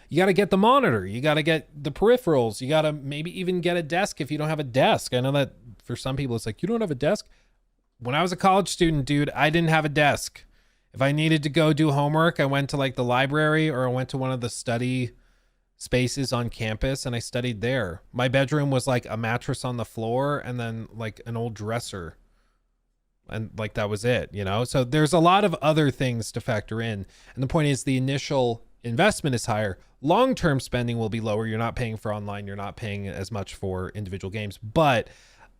S1: you got to get the monitor, you got to get the peripherals, you got to maybe even get a desk if you don't have a desk. I know that for some people it's like, you don't have a desk? When I was a college student, dude, I didn't have a desk. If I needed to go do homework, I went to like the library or I went to one of the study spaces on campus and I studied there. My bedroom was like a mattress on the floor and then like an old dresser. And like that was it, you know? So there's a lot of other things to factor in. And the point is the initial investment is higher. Long-term spending will be lower. You're not paying for online. You're not paying as much for individual games. But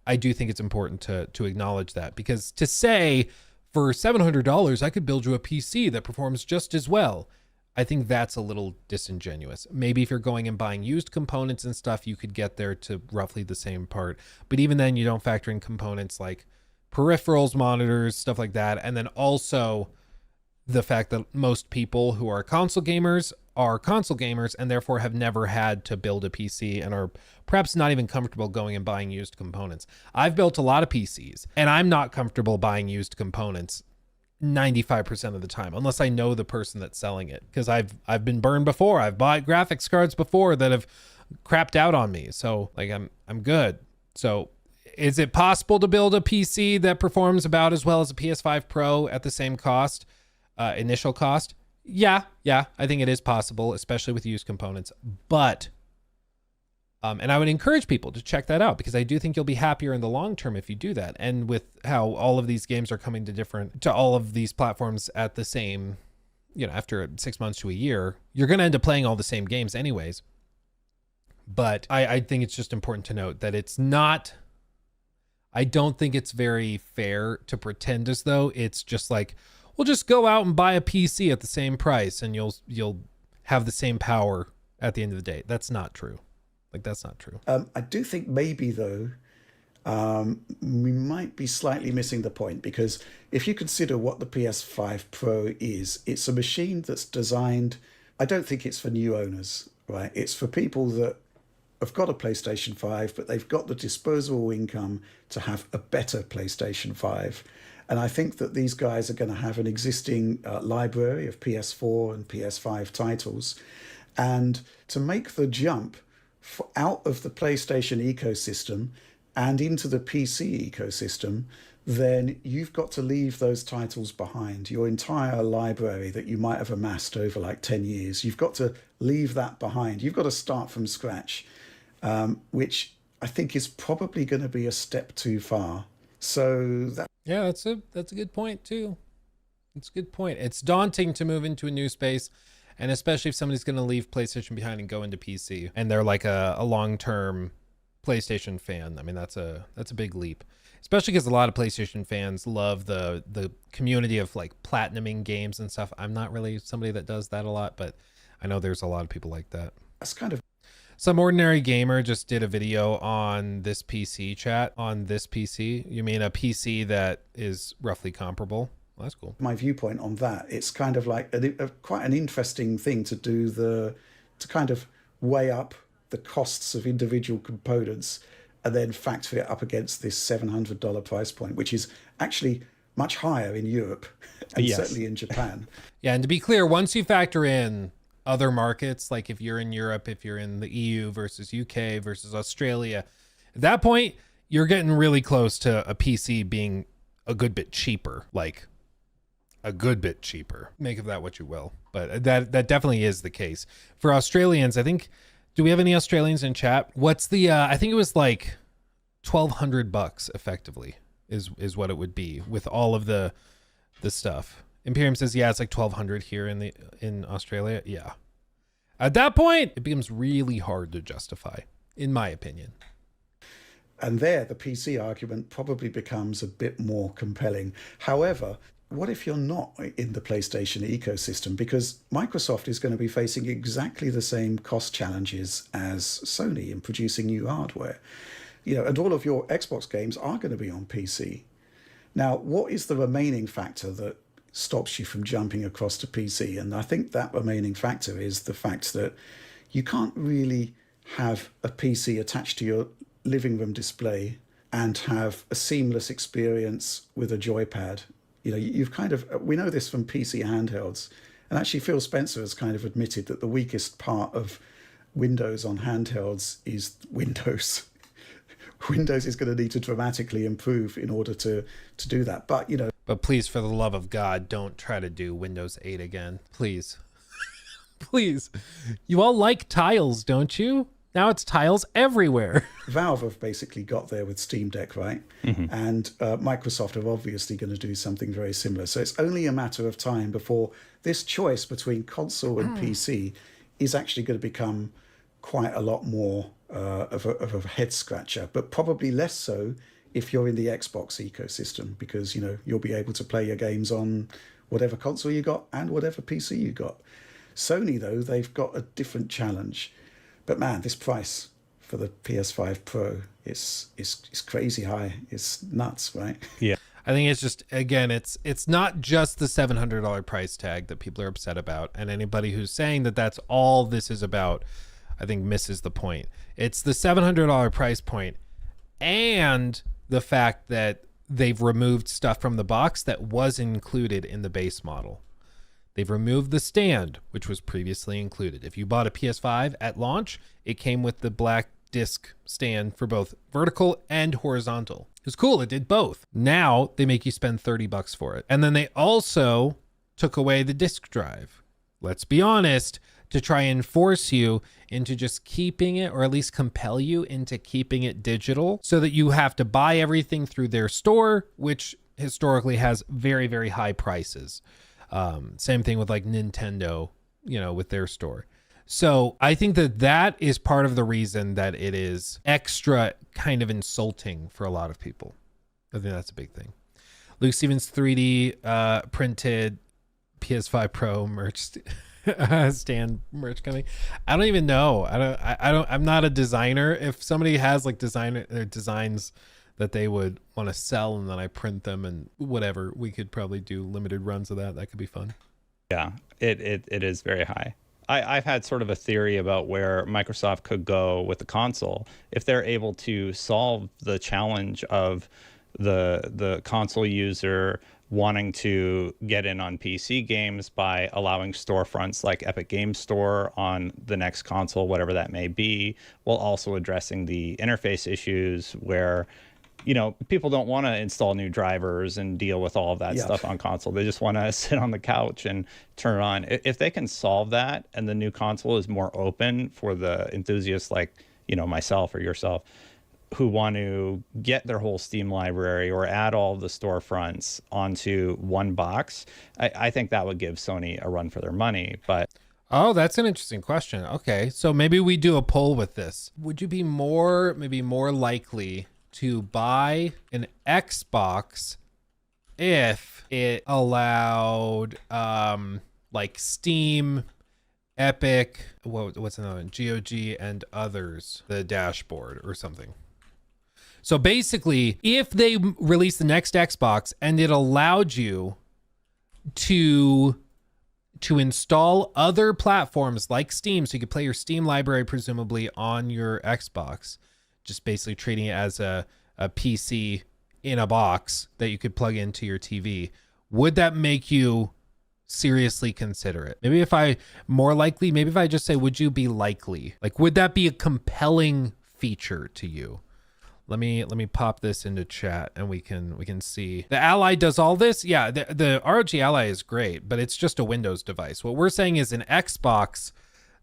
S1: I do think it's important to acknowledge that, because to say for $700, I could build you a PC that performs just as well, I think that's a little disingenuous. Maybe if you're going and buying used components and stuff, you could get there to roughly the same part. But even then, you don't factor in components like peripherals, monitors, stuff like that. And then also the fact that most people who are console gamers and therefore have never had to build a PC and are perhaps not even comfortable going and buying used components. I've built a lot of PCs and I'm not comfortable buying used components 95% of the time, unless I know the person that's selling it, because I've been burned before. I've bought graphics cards before that have crapped out on me. So like I'm good. So is it possible to build a PC that performs about as well as a PS5 Pro at the same cost, initial cost? Yeah, I think it is possible, especially with used components. But, and I would encourage people to check that out, because I do think you'll be happier in the long term if you do that. And with how all of these games are coming to all of these platforms at the same, you know, after 6 months to a year, you're going to end up playing all the same games anyways. But I think it's just important to note that it's not, I don't think it's very fair to pretend as though it's just like, we'll just go out and buy a PC at the same price and you'll have the same power at the end of the day. That's not true. Like, that's not true.
S3: I do think maybe, though, we might be slightly missing the point, because if you consider what the PS5 Pro is, it's a machine that's designed, I don't think it's for new owners, right? It's for people that have got a PlayStation 5, but they've got the disposable income to have a better PlayStation 5. And I think that these guys are going to have an existing library of PS4 and PS5 titles. And to make the jump out of the PlayStation ecosystem and into the PC ecosystem, then you've got to leave those titles behind. Your entire library that you might have amassed over like 10 years, you've got to leave that behind. You've got to start from scratch, which I think is probably going to be a step too far. So
S1: yeah, that's a good point too. It's a good point. It's daunting to move into a new space, and especially if somebody's going to leave PlayStation behind and go into PC, and they're like a long-term PlayStation fan. I mean, that's a big leap, especially because a lot of PlayStation fans love the community of like platinuming games and stuff. I'm not really somebody that does that a lot, but I know there's a lot of people like that.
S3: That's kind of...
S1: Some ordinary gamer just did a video on this PC, chat. On this PC? You mean a PC that is roughly comparable? Well, that's cool.
S3: My viewpoint on that, it's kind of like quite an interesting thing to do, to kind of weigh up the costs of individual components and then factor it up against this $700 price point, which is actually much higher in Europe and certainly in Japan.
S1: Yeah, and to be clear, once you factor in other markets, like if you're in Europe, if you're in the EU versus UK versus Australia, at that point, you're getting really close to a PC being a good bit cheaper, like a good bit cheaper. Make of that what you will. But that definitely is the case. For Australians, I think, do we have any Australians in chat? What's the, I think it was like $1,200 effectively is what it would be with all of the stuff. Imperium says, yeah, it's like 1,200 here in Australia. Yeah. At that point, it becomes really hard to justify, in my opinion.
S3: And there, the PC argument probably becomes a bit more compelling. However, what if you're not in the PlayStation ecosystem? Because Microsoft is going to be facing exactly the same cost challenges as Sony in producing new hardware. You know, and all of your Xbox games are going to be on PC. Now, what is the remaining factor that stops you from jumping across to PC? And I think that remaining factor is the fact that you can't really have a PC attached to your living room display and have a seamless experience with a joypad. You know, you've kind of, we know this from PC handhelds, and actually Phil Spencer has kind of admitted that the weakest part of Windows on handhelds is Windows, Windows is going to need to dramatically improve in order to do that. But, you know.
S1: But please, for the love of God, don't try to do Windows 8 again. Please. Please. You all like tiles, don't you? Now it's tiles everywhere.
S3: Valve have basically got there with Steam Deck, right? And Microsoft are obviously going to do something very similar. So it's only a matter of time before this choice between console and PC is actually going to become quite a lot more of a head scratcher, but probably less so if you're in the Xbox ecosystem, because, you know, you'll be able to play your games on whatever console you got and whatever PC you got. Sony, though, they've got a different challenge. But man, this price for the PS5 Pro is crazy high. It's nuts, right?
S2: Yeah.
S1: I think it's just, again, it's not just the $700 price tag that people are upset about. And anybody who's saying that that's all this is about, I think misses the point. It's the $700 price point and the fact that they've removed stuff from the box that was included in the base model. They've removed the stand, which was previously included. If you bought a PS5 at launch, it came with the black disc stand for both vertical and horizontal. It was cool. It did both. Now they make you spend $30 for it. And then they also took away the disk drive. Let's be honest, to try and force you into just keeping it, or at least compel you into keeping it digital, so that you have to buy everything through their store, which historically has very, very high prices. Same thing with like Nintendo, you know, with their store. So I think that is part of the reason that it is extra kind of insulting for a lot of people. I think that's a big thing. Luke Stevens 3D printed PS5 Pro merch stand merch coming. I don't even know. I'm not a designer. If somebody has like designs that they would want to sell and then I print them and whatever, we could probably do limited runs of that. That could be fun.
S2: Yeah, it is very high. I've had sort of a theory about where Microsoft could go with the console if they're able to solve the challenge of the console user wanting to get in on PC games by allowing storefronts like Epic Games Store on the next console, whatever that may be, while also addressing the interface issues where, you know, people don't want to install new drivers and deal with all of that stuff on console. They just want to sit on the couch and turn it on. If they can solve that and the new console is more open for the enthusiasts like, you know, myself or yourself, who want to get their whole Steam library or add all of the storefronts onto one box, I think that would give Sony a run for their money. But
S1: oh, that's an interesting question. Okay, so maybe we do a poll with this. Would you be more likely to buy an Xbox if it allowed like Steam, Epic, what's another one? GOG and others, the dashboard or something? So basically, if they release the next Xbox and it allowed you to install other platforms like Steam, so you could play your Steam library presumably on your Xbox, just basically treating it as a PC in a box that you could plug into your TV, would that make you seriously consider it? Maybe if I just say, would you be likely? Like, would that be a compelling feature to you? Let me pop this into chat and we can see. The Ally does all this. Yeah, the ROG Ally is great, but it's just a Windows device. What we're saying is an Xbox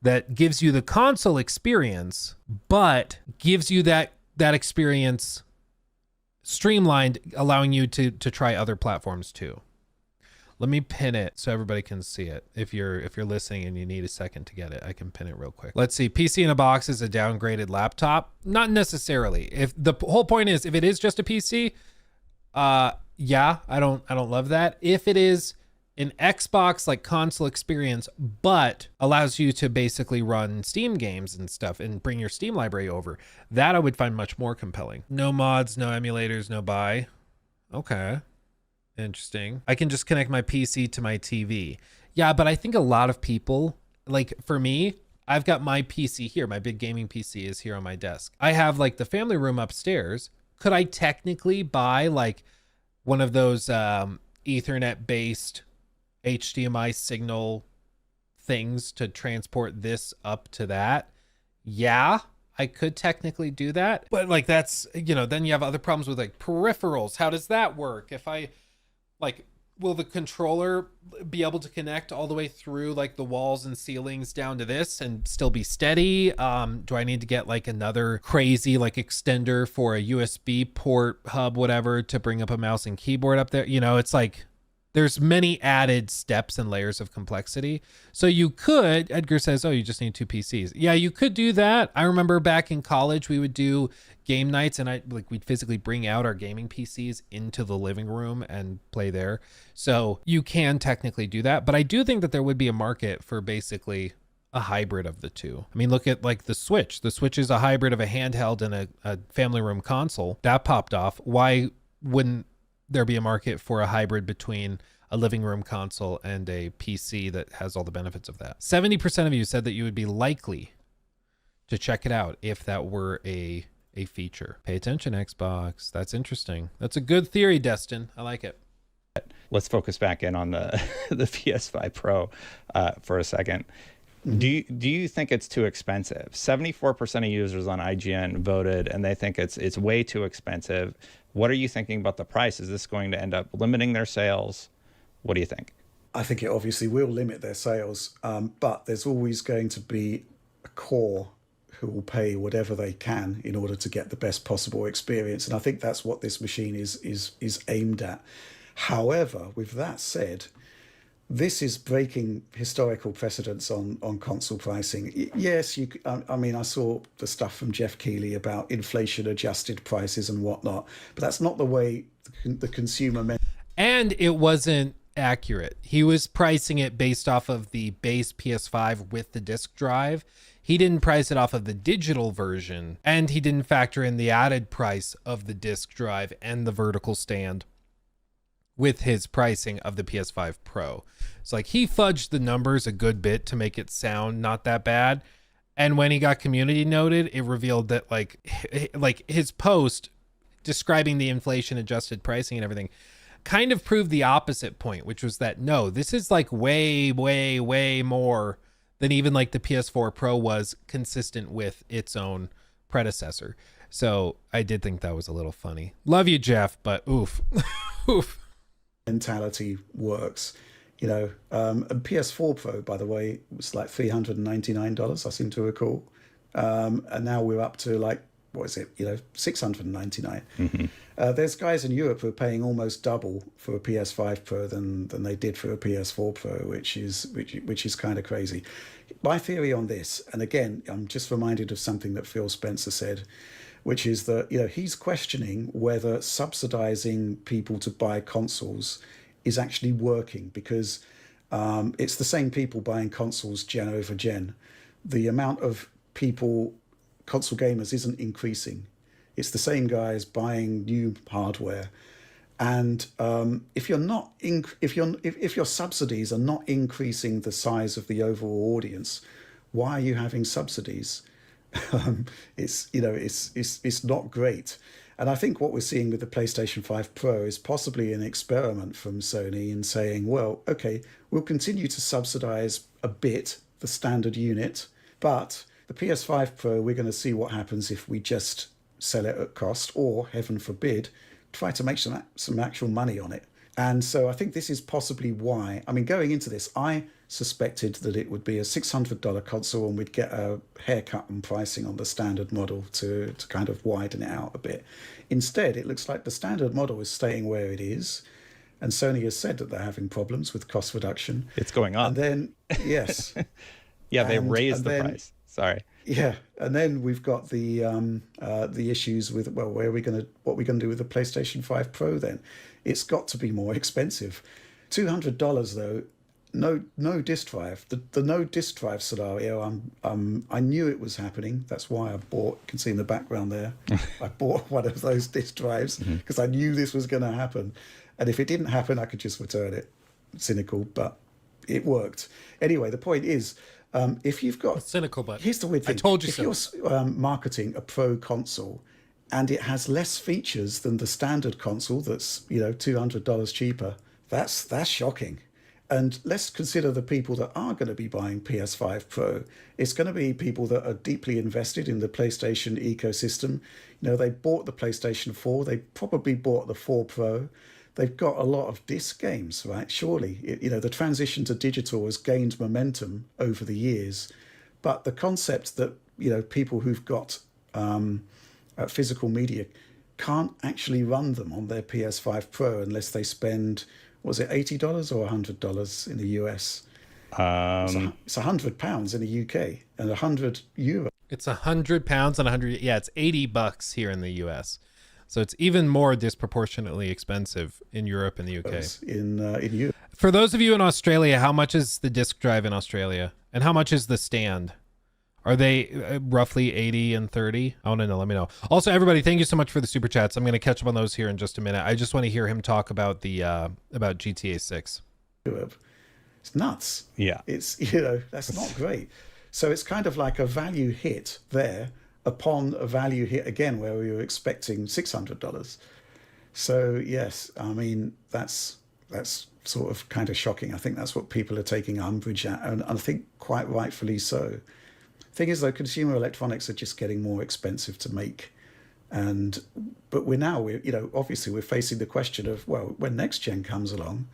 S1: that gives you the console experience, but gives you that experience streamlined, allowing you to try other platforms too. Let me pin it so everybody can see it. If you're listening and you need a second to get it, I can pin it real quick. Let's see. PC in a box is a downgraded laptop. Not necessarily. If the whole point is, if it is just a PC, yeah, I don't love that. If it is an Xbox like console experience, but allows you to basically run Steam games and stuff and bring your Steam library over, that I would find much more compelling. No mods, no emulators, no buy. Okay. Interesting. I can just connect my PC to my TV. Yeah, but I think a lot of people, like for me, I've got my PC here. My big gaming PC is here on my desk. I have like the family room upstairs. Could I technically buy like one of those Ethernet based HDMI signal things to transport this up to that? Yeah, I could technically do that, but like that's, you know, then you have other problems with like peripherals. How does that work? If I like, will the controller be able to connect all the way through like the walls and ceilings down to this and still be steady? Do I need to get like another crazy like extender for a USB port hub, whatever, to bring up a mouse and keyboard up there? You know, it's like there's many added steps and layers of complexity. So you could, Edgar says, oh, you just need 2 PCs. Yeah, you could do that. I remember back in college, we would do game nights and we'd physically bring out our gaming PCs into the living room and play there. So you can technically do that. But I do think that there would be a market for basically a hybrid of the two. I mean, look at like the Switch. The Switch is a hybrid of a handheld and a family room console. That popped off. Why wouldn't there be a market for a hybrid between a living room console and a PC that has all the benefits of that? 70% of you said that you would be likely to check it out if that were a feature. Pay attention, Xbox. That's interesting. That's a good theory, Destin. I like it.
S2: Let's focus back in on the the PS5 Pro for a second. Do you think it's too expensive? 74% of users on IGN voted, and they think it's way too expensive. What are you thinking about the price? Is this going to end up limiting their sales? What do you think?
S3: I think it obviously will limit their sales, but there's always going to be a core who will pay whatever they can in order to get the best possible experience. And I think that's what this machine is aimed at. However, with that said, this is breaking historical precedents on console pricing. Yes, I mean, I saw the stuff from Jeff Keighley about inflation-adjusted prices and whatnot, but that's not the way the consumer...
S1: And it wasn't accurate. He was pricing it based off of the base PS5 with the disk drive. He didn't price it off of the digital version, and he didn't factor in the added price of the disk drive and the vertical stand with his pricing of the PS5 Pro. It's like he fudged the numbers a good bit to make it sound not that bad. And when he got community noted, it revealed that like his post describing the inflation adjusted pricing and everything kind of proved the opposite point, which was that no, this is like way, way, way more than even like the PS4 Pro was consistent with its own predecessor. So I did think that was a little funny. Love you, Jeff, but oof. Oof.
S3: Mentality works. You know, and PS4 Pro, by the way, was like $399, I seem to recall. And now we're up to like, what is it, $699. There's guys in Europe who are paying almost double for a PS5 Pro than they did for a PS4 Pro, which is kind of crazy. My theory on this, and again, I'm just reminded of something that Phil Spencer said, which is that he's questioning whether subsidizing people to buy consoles is actually working, because it's the same people buying consoles gen over gen. The amount of people, console gamers, isn't increasing. It's the same guys buying new hardware, and if your subsidies are not increasing the size of the overall audience, why are you having subsidies? It's not great. And I think what we're seeing with the PlayStation 5 Pro is possibly an experiment from Sony in saying, well, okay, we'll continue to subsidize a bit the standard unit, but the PS5 Pro, we're going to see what happens if we just sell it at cost, or, heaven forbid, try to make some actual money on it. And so I think this is possibly why. I mean, going into this, I suspected that it would be a $600 console and we'd get a haircut on pricing on the standard model to kind of widen it out a bit. Instead, it looks like the standard model is staying where it is. And Sony has said that they're having problems with cost reduction.
S2: It's going up.
S3: And then, yes.
S2: Yeah, they raised the price. Sorry.
S3: Yeah, and then we've got the issues with, well, what are we going to do with the PlayStation 5 Pro then? It's got to be more expensive. $200 though, no disk drive. The no disk drive scenario, I knew it was happening. That's why I bought, you can see in the background there, I bought one of those disk drives because I knew this was going to happen. And if it didn't happen, I could just return it. Cynical, but it worked. Anyway, the point is, if you've got...
S1: It's cynical, but
S3: here's the weird thing.
S1: I told you
S3: so. If you're marketing a Pro console and it has less features than the standard console that's, $200 cheaper, that's shocking. And let's consider the people that are going to be buying PS5 Pro. It's going to be people that are deeply invested in the PlayStation ecosystem. You know, they bought the PlayStation 4. They probably bought the 4 Pro. They've got a lot of disc games, right? Surely, you know, the transition to digital has gained momentum over the years. But the concept that, you know, people who've got physical media can't actually run them on their PS5 Pro unless they spend, was it $80 or $100 in the US? It's £100 in the UK and €100.
S1: It's £100 and 100. Yeah, it's $80 here in the US. So it's even more disproportionately expensive in Europe and the UK.
S3: In Europe.
S1: For those of you in Australia, how much is the disc drive in Australia? And how much is the stand? Are they roughly 80 and 30? I want to know. Let me know. Also, everybody, thank you so much for the super chats. I'm going to catch up on those here in just a minute. I just want to hear him talk about the about GTA 6.
S3: It's nuts.
S2: Yeah.
S3: It's, you know, that's not great. So it's kind of like a value hit there upon a value hit again where we were expecting $600. So yes, I mean, that's sort of kind of shocking. I think that's what people are taking umbrage at, and I think quite rightfully so. Thing is, though, consumer electronics are just getting more expensive to make, but we're you know, obviously we're facing the question of, well, when next gen comes along,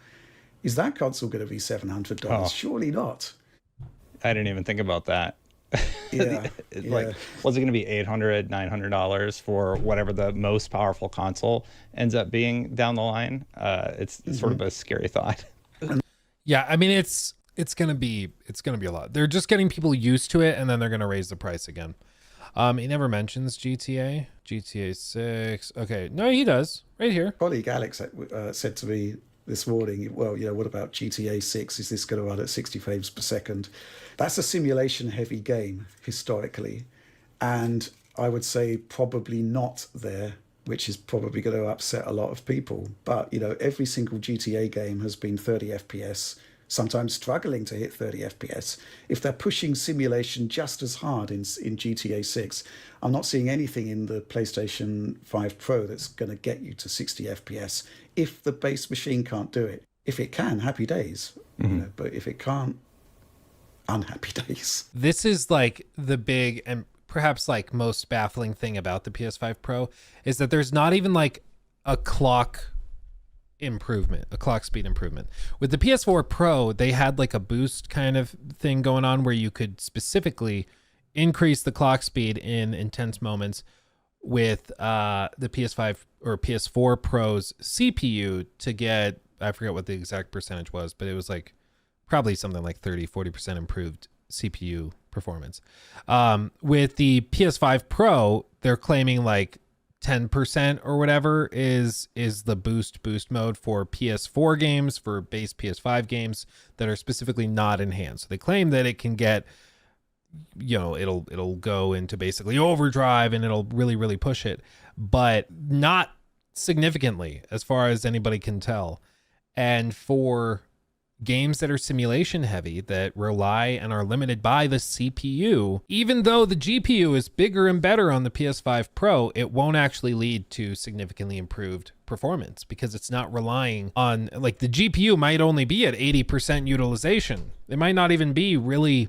S3: is that console going to be $700?
S2: Oh.
S3: Surely not.
S2: I didn't even think about that.
S3: Yeah,
S2: Like, was it going to be $800, $900 for whatever the most powerful console ends up being down the line? It's sort of a scary thought.
S1: Yeah, I mean, it's gonna be a lot. They're just getting people used to it, and then they're gonna raise the price again. He never mentions GTA 6. Okay, no, he does right here.
S3: Colleague Alex said to me this morning, well, you know, what about GTA 6? Is this going to run at 60 frames per second? That's a simulation heavy game historically, and I would say probably not there, which is probably going to upset a lot of people. But, you know, every single GTA game has been 30 FPS, sometimes struggling to hit 30 FPS. If they're pushing simulation just as hard in GTA 6, I'm not seeing anything in the PlayStation 5 Pro that's going to get you to 60 FPS if the base machine can't do it. If it can, happy days. You know, but if it can't, unhappy days.
S1: This is like the big and perhaps like most baffling thing about the PS5 Pro is that there's not even like a clock speed improvement. With the PS4 Pro, they had like a boost kind of thing going on where you could specifically increase the clock speed in intense moments with the PS5 or PS4 Pro's CPU to get, I forget what the exact percentage was, but it was like probably something like 30-40% improved CPU performance. With the PS5 Pro, they're claiming like 10% or whatever is the boost mode for PS4 games, for base PS5 games that are specifically not enhanced. So they claim that it can get, you know, it'll go into basically overdrive and it'll really push it, but not significantly as far as anybody can tell. And for games that are simulation heavy, that rely and are limited by the CPU, even though the GPU is bigger and better on the PS5 Pro, it won't actually lead to significantly improved performance because it's not relying on, like, the GPU might only be at 80% utilization. It might not even be really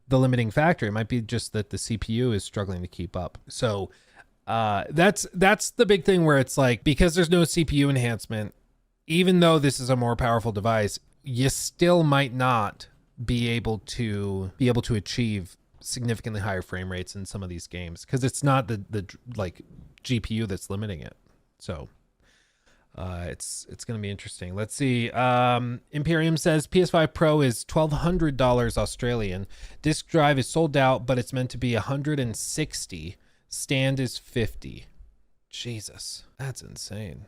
S1: the limiting factor. It might be just that the CPU is struggling to keep up. So that's the big thing where it's like, because there's no CPU enhancement, even though this is a more powerful device, you still might not be able to achieve significantly higher frame rates in some of these games because it's not the like GPU that's limiting it. So it's going to be interesting. Let's see. Imperium says PS5 Pro is $1,200 Australian. Disk drive is sold out, but it's meant to be 160. Stand is 50. Jesus, that's insane.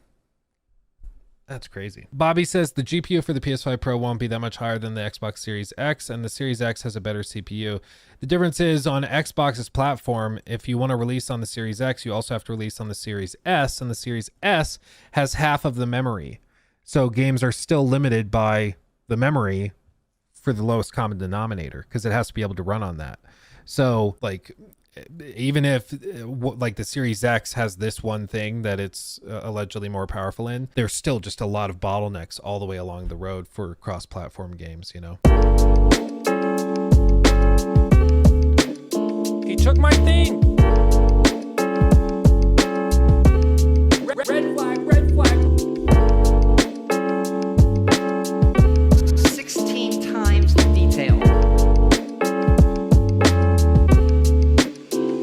S1: That's crazy. Bobby says the GPU for the PS5 Pro won't be that much higher than the Xbox Series X, and the Series X has a better CPU. The difference is on Xbox's platform, if you want to release on the Series X, you also have to release on the Series S, and the Series S has half of the memory. So games are still limited by the memory for the lowest common denominator because it has to be able to run on that. So, like, even if like the Series X has this one thing that it's allegedly more powerful in, there's still just a lot of bottlenecks all the way along the road for cross-platform games, you know.
S4: He took my thing.